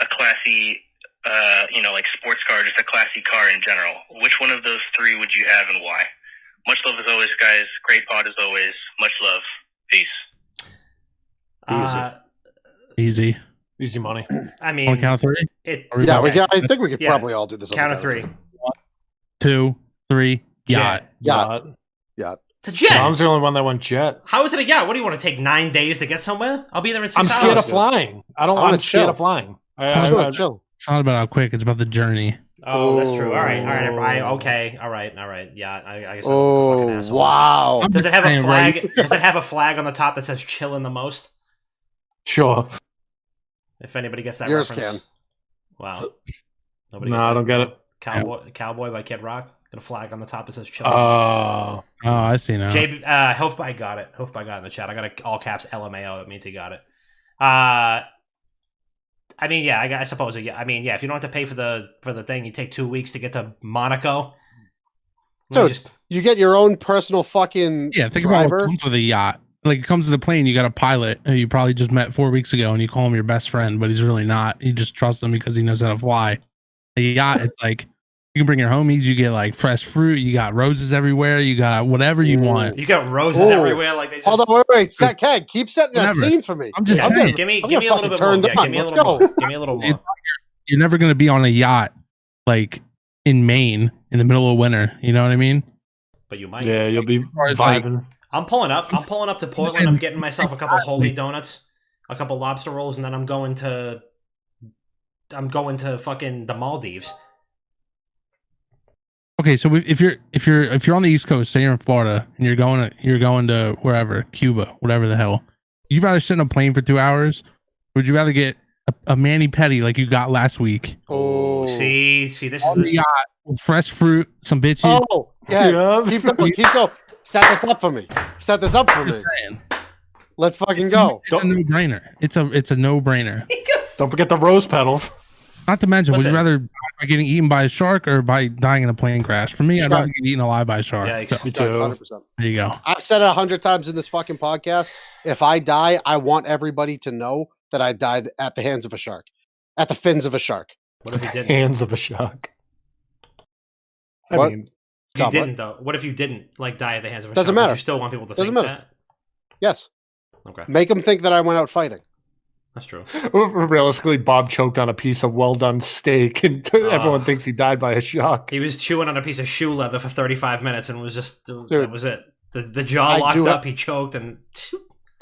a classy, like sports car, just a classy car in general? Which one of those 3 would you have and why? Much love as always, guys. Great pod as always. Much love. Peace. Easy. Easy money. I mean, on count of 3? I think we could probably all do this. Count of 3. 1, 2, 3. Yacht. It's a jet. Tom's the only one that went jet. How is it a yacht? What do you want to take 9 days to get somewhere? I'll be there in 6 I'm hours. scared of flying. I'm scared of flying. Chill. It's not about how quick, it's about the journey. Oh, that's true. All right. Okay. All right. Yeah, I guess. Oh, I'm a fucking asshole. wow. Does it have a flag? Does it have a flag on the top that says "chillin' the most"? Sure. If anybody gets that Yours reference. can. Wow. Nobody No, gets I that. don't get it. Cowboy by Kid Rock. Got a flag on the top that says "chillin'." Oh, I see now. Hofby got it. Hofby got it in the chat. I got a all caps LMAO. That means he got it. I mean, yeah, I suppose. Yeah, I mean, yeah. If you don't have to pay for the thing, you take 2 weeks to get to Monaco. So you get your own personal fucking think driver. about what comes with a yacht. Like, it comes to the plane, you got a pilot who you probably just met 4 weeks ago, and you call him your best friend, but he's really not. You just trust him because he knows how to fly. A yacht, it's like you can bring your homies. You get like fresh fruit. You got roses everywhere. You got whatever you want. You got roses everywhere. Like they just... Hold on, wait. Ken, keep setting that scene for me. I'm just saying. Give me a little bit more. Yeah, give me a little more. Give me a little more. You're never going to be on a yacht like in Maine in the middle of winter. You know what I mean? But you might. Yeah, you'll be vibing. I'm pulling up to Portland. I'm getting myself a couple Holy Donuts, a couple lobster rolls, and then I'm going to fucking the Maldives. Okay, so if you're on the East Coast, say you're in Florida, and you're going to wherever, Cuba, whatever the hell, you'd rather sit in a plane for 2 hours, or would you rather get a mani pedi like you got last week? Oh, see, this is the yacht with fresh fruit, some bitches. Oh, yeah. Keep going. Set this up for me. Let's fucking go. It's a no-brainer. It's a no-brainer. Don't forget the rose petals. Not to mention, would you rather die by getting eaten by a shark or by dying in a plane crash? For me, I'd rather get eaten alive by a shark. Yeah, me too. 100%. There you go. I've said it 100 times in this fucking podcast. If I die, I want everybody to know that I died at the hands of a shark, at the fins of a shark. What if you didn't? Hands of a shark. I What? mean, If you didn't, though. What if you didn't like die at the hands of a Doesn't shark? matter. Would you still want people to Doesn't think matter. that? Yes. Okay, Make them think that I went out fighting. that's true. realistically, Bob choked on a piece of well-done steak, and everyone thinks he died by a shark. He was chewing on a piece of shoe leather for 35 minutes, and it was just Dude, that was it. The jaw locked up. He choked, and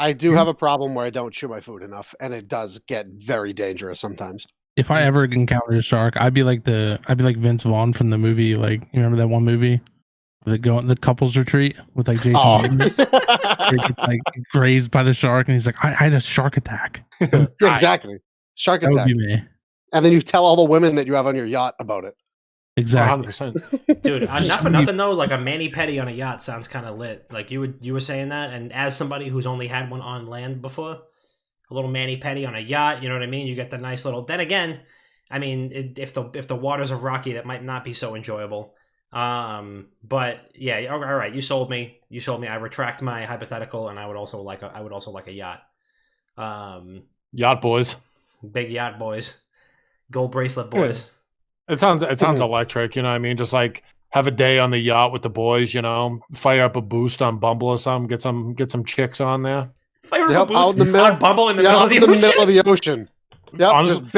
I do have a problem where I don't chew my food enough, and it does get very dangerous sometimes. If I ever encountered a shark, I'd be like Vince Vaughn from the movie. Like, you remember that one movie, the couples retreat with like Jason Bateman? He gets, like grazed by the shark, and he's like, I had a shark attack. Exactly. Shark That would attack. be me. And then you tell all the women that you have on your yacht about it. Exactly. 100%. Dude, not for nothing though, like a mani-pedi on a yacht sounds kind of lit. Like you were saying that, and as somebody who's only had one on land before, a little mani-pedi on a yacht, you know what I mean? You get the nice little. Then again, I mean, if the waters are rocky, that might not be so enjoyable. But yeah, all right, you sold me. I retract my hypothetical, and I would also like a yacht. Yacht boys. Big yacht boys, gold bracelet boys. It sounds electric, you know what I mean? Just like have a day on the yacht with the boys, you know, fire up a boost on Bumble or something, get some chicks on there. Fire up a boost on Bumble in the middle of the ocean. middle of the ocean. Yep, Honestly, just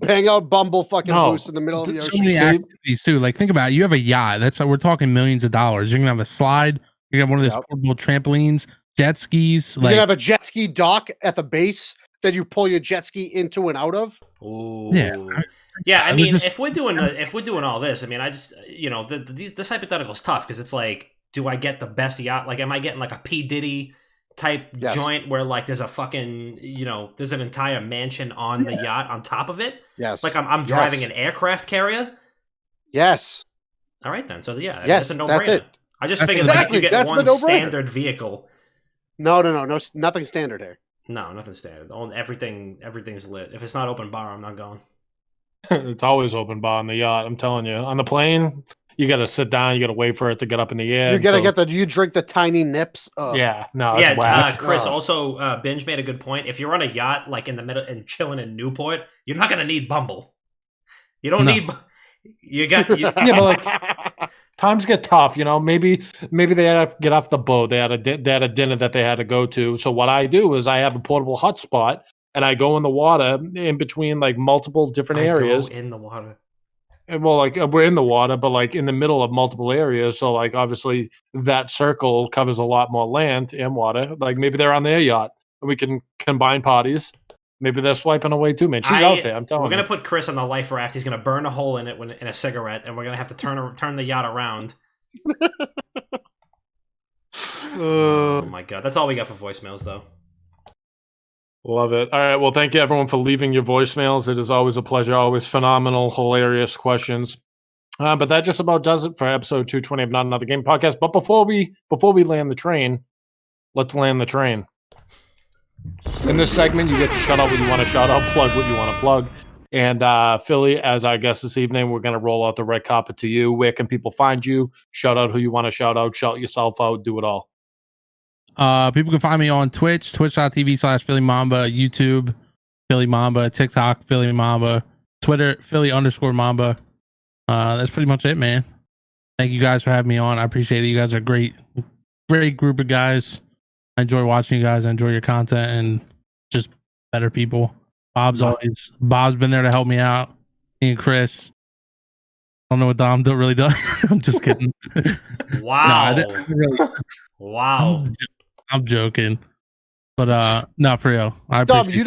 bang out Bumble fucking boost in the middle of the ocean. So many activities too. Like, think about it. You have a yacht. That's we're talking millions of dollars. You're gonna have a slide. You're gonna have one of those portable trampolines, jet skis. You're gonna have a jet ski dock at the base that you pull your jet ski into and out of. Ooh. Yeah. I mean, if we're doing all this, I mean, I just this hypothetical is tough because it's like, do I get the best yacht? Like, am I getting like a P Diddy type joint where like there's a fucking there's an entire mansion on the yacht on top of it? Yes. Like I'm driving an aircraft carrier. Yes. All right then. So yeah, yes, that's a no-brainer. That's it. I just figured like, if you get that's one standard vehicle. No, nothing standard here. No, nothing standard. Everything's lit. If it's not open bar, I'm not going. It's always open bar on the yacht. I'm telling you. On the plane, you got to sit down. You got to wait for it to get up in the air. You drink the tiny nips. Yeah, no, it's whack. Chris, also, Binge made a good point. If you're on a yacht, like in the middle and chilling in Newport, you're not gonna need Bumble. You don't need. You got. Yeah, but like times get tough. You know, maybe they had to get off the boat. They had a dinner that they had to go to. So what I do is I have a portable hotspot. And I go in the water in between like multiple different areas. Go in the water. And, well, like we're in the water, but like in the middle of multiple areas. So like obviously that circle covers a lot more land and water. Like maybe they're on their yacht and we can combine parties. Maybe they're swiping away too, man. She's out there. I'm telling you. We're gonna put Chris on the life raft. He's gonna burn a hole in it in a cigarette, and we're gonna have to turn the yacht around. Oh my god, that's all we got for voicemails, though. Love it. All right. Well, thank you everyone for leaving your voicemails. It is always a pleasure. Always phenomenal, hilarious questions. But that just about does it for episode 220 of Not Another Game Podcast. But before we land the train, let's land the train. In this segment, you get to shout out what you want to shout out, plug what you want to plug. And Philly, as our guest this evening, we're going to roll out the red carpet to you. Where can people find you? Shout out who you want to shout out. Shout yourself out. Do it all. People can find me on Twitch, twitch.tv/Philly Mamba, YouTube, Philly Mamba, TikTok, Philly Mamba, Twitter, Philly_Mamba. That's pretty much it, man. Thank you guys for having me on. I appreciate it. You guys are great group of guys. I enjoy watching you guys. I enjoy your content and just better people. Bob's been there to help me out. Me and Chris. I don't know what Dom really does. I'm just kidding. Wow. No, really, wow. I'm joking. But no, for real. I Dom, appreciate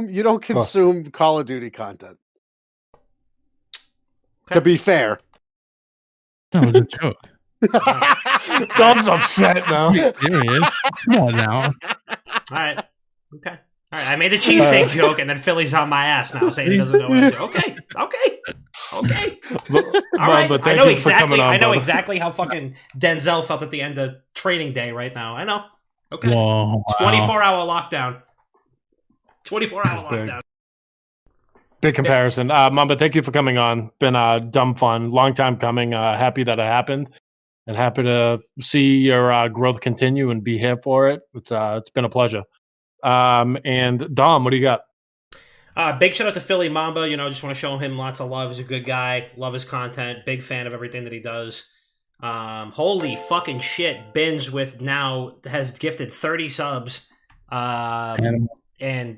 you don't consume Call of Duty content. Okay. To be fair. That was a joke. Dom's upset now. There he is. Come on now. All right. Okay. All right. I made the cheesesteak joke, and then Philly's on my ass now, saying he doesn't know what to do. Okay. All right. But I know exactly. I know exactly how fucking Denzel felt at the end of training day right now. I know. Okay. Whoa, wow. 24-hour lockdown. 24-hour lockdown. Big comparison. Mamba, thank you for coming on. Been dumb fun. Long time coming. Happy that it happened. And happy to see your growth continue and be here for it. It's been a pleasure. And Dom, what do you got? Big shout out to Philly Mamba. Just want to show him lots of love. He's a good guy. Love his content. Big fan of everything that he does. Holy fucking shit. Binge has gifted 30 subs. And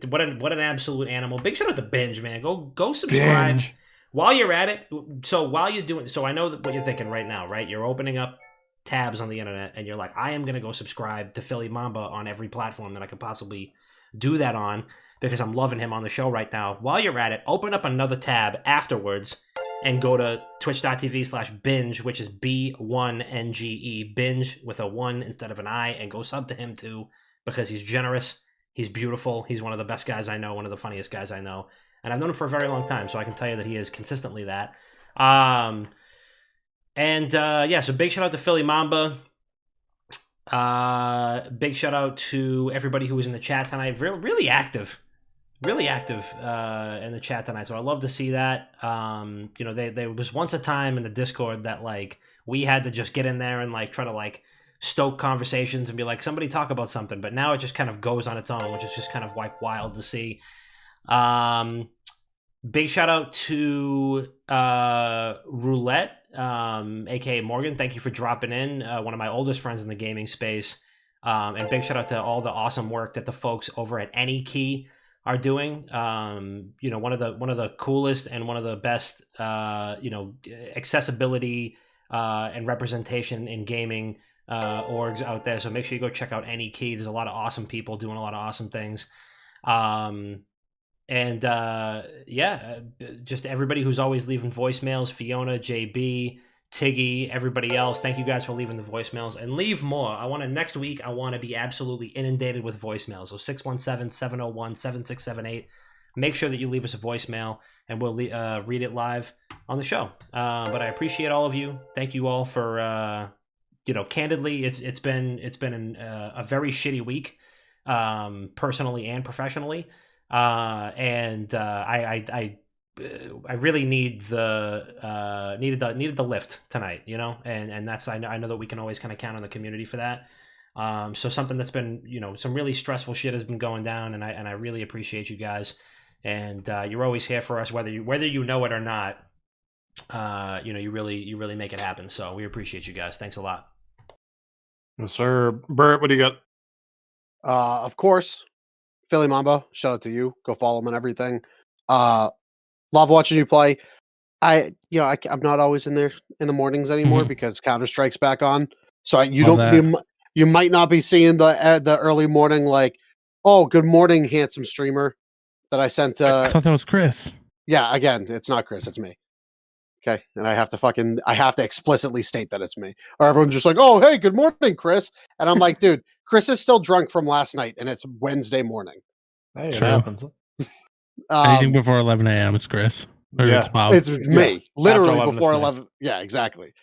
what an absolute animal. Big shout out to Binge, man. Go subscribe. Binge. While you're at it, I know what you're thinking right now, right? You're opening up tabs on the internet and you're like, I am going to go subscribe to Philly Mamba on every platform that I could possibly do that on. because I'm loving him on the show right now. While you're at it, open up another tab afterwards and go to twitch.tv/binge, which is B1NGE, binge with a 1 instead of an I, and go sub to him too, because he's generous, he's beautiful, he's one of the best guys I know, one of the funniest guys I know, and I've known him for a very long time, so I can tell you that he is consistently that. So big shout out to Philly Mamba. Big shout out to everybody who was in the chat tonight. Really active in the chat tonight. So I love to see that. There was once a time in the Discord that like we had to just get in there and like try to like stoke conversations and be like, somebody talk about something. But now it just kind of goes on its own, which is just kind of like wild to see. Big shout out to Roulette, aka Morgan. Thank you for dropping in. One of my oldest friends in the gaming space. And big shout out to all the awesome work that the folks over at AnyKey are doing. One of the coolest and one of the best accessibility and representation in gaming orgs out there. So make sure you go check out AnyKey. There's a lot of awesome people doing a lot of awesome things. Just everybody who's always leaving voicemails, Fiona, JB, Tiggy, everybody else, thank you guys for leaving the voicemails, and leave more. Next week I want to be absolutely inundated with voicemails. So 617-701-7678. Make sure that you leave us a voicemail and we'll read it live on the show. But I appreciate all of you. Thank you all for candidly, it's been a very shitty week, personally and professionally. I really needed the lift tonight, and that's, I know that we can always kind of count on the community for that. So something that's been, some really stressful shit has been going down, and I really appreciate you guys, and you're always here for us, whether you know it or not. You really make it happen. So we appreciate you guys. Thanks a lot. Yes, sir. Bert, what do you got? Of course, Philly Mamba, shout out to you. Go follow him and everything. Love watching you play. I'm not always in there in the mornings anymore because Counter-Strike's back on. So you might not be seeing the early morning like, oh, good morning, handsome streamer that I sent. I thought that was Chris. Yeah, again, it's not Chris, it's me. Okay, and I have to explicitly state that it's me, or everyone's just like, "Oh, hey, good morning, Chris," and I'm like, "Dude, Chris is still drunk from last night, and it's Wednesday morning." Hey, it happens. Anything before 11 a.m. it's Chris. It's me, literally before 11. Me. Yeah, exactly.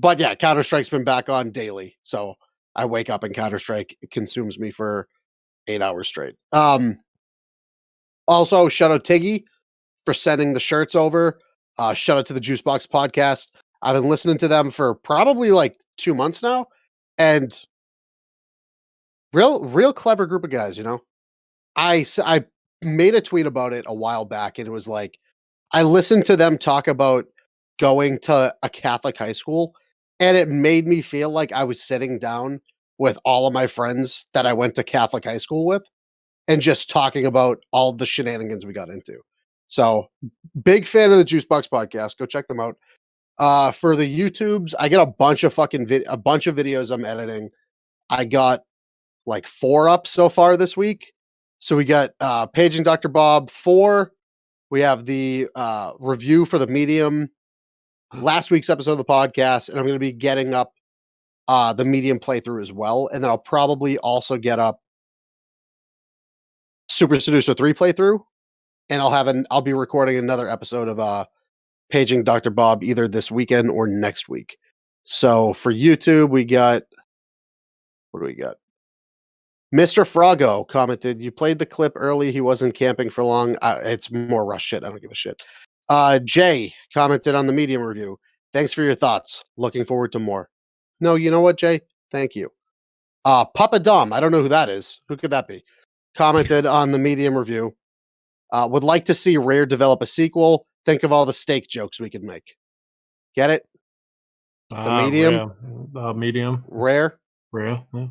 But yeah, Counter-Strike's been back on daily, so I wake up and Counter-Strike consumes me for 8 hours straight. Also, shout out Tiggy for sending the shirts over. Shout out to the Juicebox podcast. I've been listening to them for probably like 2 months now, and real clever group of guys. I made a tweet about it a while back, and it was like, I listened to them talk about going to a Catholic high school, and it made me feel like I was sitting down with all of my friends that I went to Catholic high school with, and just talking about all the shenanigans we got into. So, big fan of the Juicebox podcast. Go check them out. For the YouTubes, I get a bunch of videos I'm editing. I got like 4 up so far this week. So we got Paging Dr. Bob 4. We have the review for the Medium, last week's episode of the podcast, and I'm going to be getting up the Medium playthrough as well. And then I'll probably also get up Super Seducer 3 playthrough. And I'll be recording another episode of Paging Dr. Bob either this weekend or next week. So for YouTube, what do we got? Mr. Froggo commented, "You played the clip early. He wasn't camping for long." It's more rush shit. I don't give a shit. Jay commented on the Medium review. "Thanks for your thoughts. Looking forward to more." No, you know what, Jay? Thank you. Papa Dom, I don't know who that is. Who could that be? Commented on the Medium review. "Would like to see Rare develop a sequel. Think of all the steak jokes we could make." Get it? The Medium? Medium. Rare? Rare, yeah.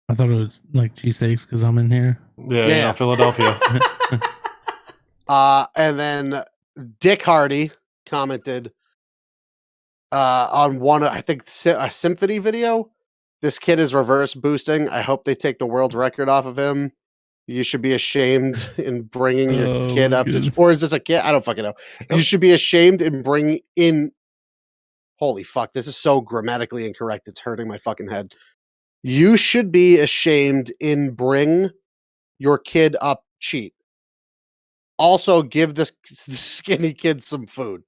I thought it was like cheesesteaks because I'm in here. Yeah. Philadelphia. And then Dick Hardy commented on one, I think, a Symphony video. "This kid is reverse boosting. I hope they take the world record off of him. You should be ashamed in bringing your kid up to, good. or is this a kid? I don't fucking know. You should be ashamed in bringing in. Holy fuck! This is so grammatically incorrect. It's hurting my fucking head. You should be ashamed in bring your kid up cheat. Also, give this skinny kid some food.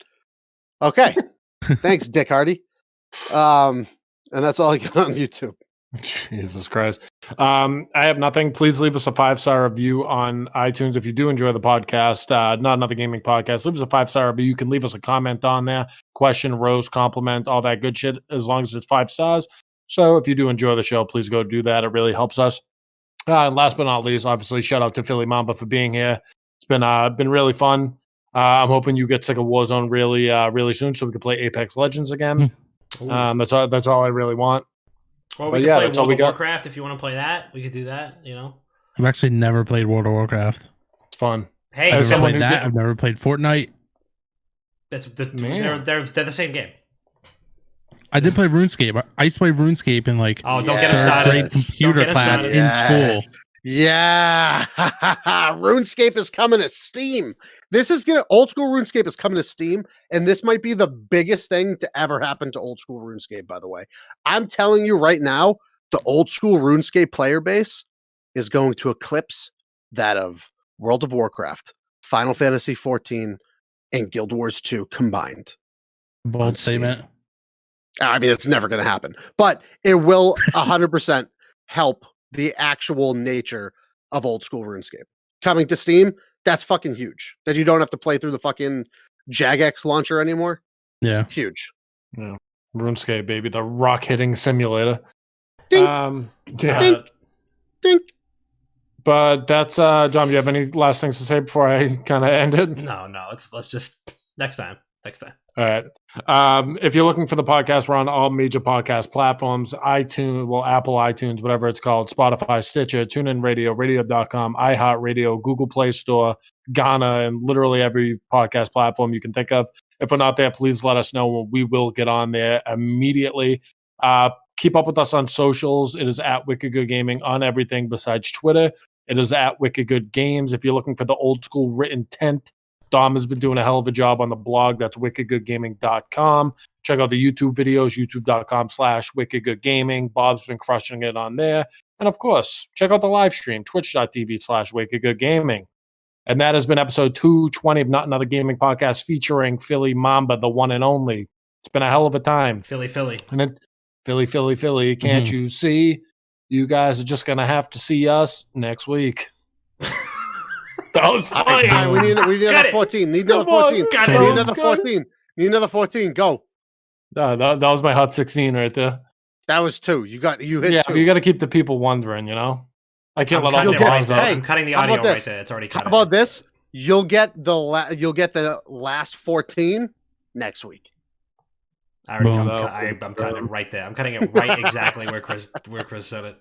Okay, thanks, Dick Hardy. And that's all I got on YouTube. Jesus Christ. I have nothing. Please leave us a 5-star review on iTunes. If you do enjoy the podcast, not another gaming podcast, leave us a 5-star review. You can leave us a comment on there, question, roast, compliment, all that good shit, as long as it's 5 stars. So if you do enjoy the show, please go do that. It really helps us. And last but not least, obviously, shout out to Philly Mamba for being here. It's been really fun. I'm hoping you get sick of Warzone really soon, so we can play Apex Legends again. That's all I really want. Or we could play World of Warcraft if you want to play that. We could do that, you know. I've actually never played World of Warcraft. It's fun. Hey, I've never played that. I've never played Fortnite. They're the same game. I did play RuneScape. I used to play RuneScape in like don't get us started. Computer class in school. Yeah, RuneScape is coming to Steam. Old school RuneScape is coming to Steam, and this might be the biggest thing to ever happen to old school RuneScape. By the way, I'm telling you right now, the old school RuneScape player base is going to eclipse that of World of Warcraft, Final Fantasy 14, and Guild Wars 2 combined. Bold statement. I mean, it's never going to happen, but it will 100% help the actual nature of old school RuneScape. Coming to Steam, that's fucking huge. That you don't have to play through the fucking Jagex launcher anymore. Yeah. Huge. Yeah. RuneScape, baby. The rock hitting simulator. Dink. Yeah. Dink. Dink. But that's Dom, do you have any last things to say before I kind of end it? No. Let's just next time. All right. If you're looking for the podcast, we're on all major podcast platforms, iTunes, Apple iTunes, whatever it's called, Spotify, Stitcher, TuneIn Radio, radio.com, iHeartRadio, Google Play Store, Ghana, and literally every podcast platform you can think of. If we're not there, please let us know. We will get on there immediately. Keep up with us on socials. It is at Wicked Good Gaming on everything besides Twitter. It is at Wicked Good Games. If you're looking for the old school written tent, Dom has been doing a hell of a job on the blog. That's wickedgoodgaming.com. Check out the YouTube videos, youtube.com/wickedgoodgaming. Bob's been crushing it on there. And of course, check out the live stream, twitch.tv/wickedgoodgaming. And that has been episode 220 of Not Another Gaming Podcast featuring Philly Mamba, the one and only. It's been a hell of a time. Philly. And then Philly. Can't you see? You guys are just going to have to see us next week. That was funny. We need another 14. Need another 14. Need another 14. Need another 14. Go. That was my hot 16 right there. That was 2. You hit 2. But you got to keep the people wondering, you know? I can't let all the right there. I'm cutting the audio right there. It's already cut. How about this? You'll get the last 14 next week. I'm cutting it right there. I'm cutting it right exactly where Chris said it.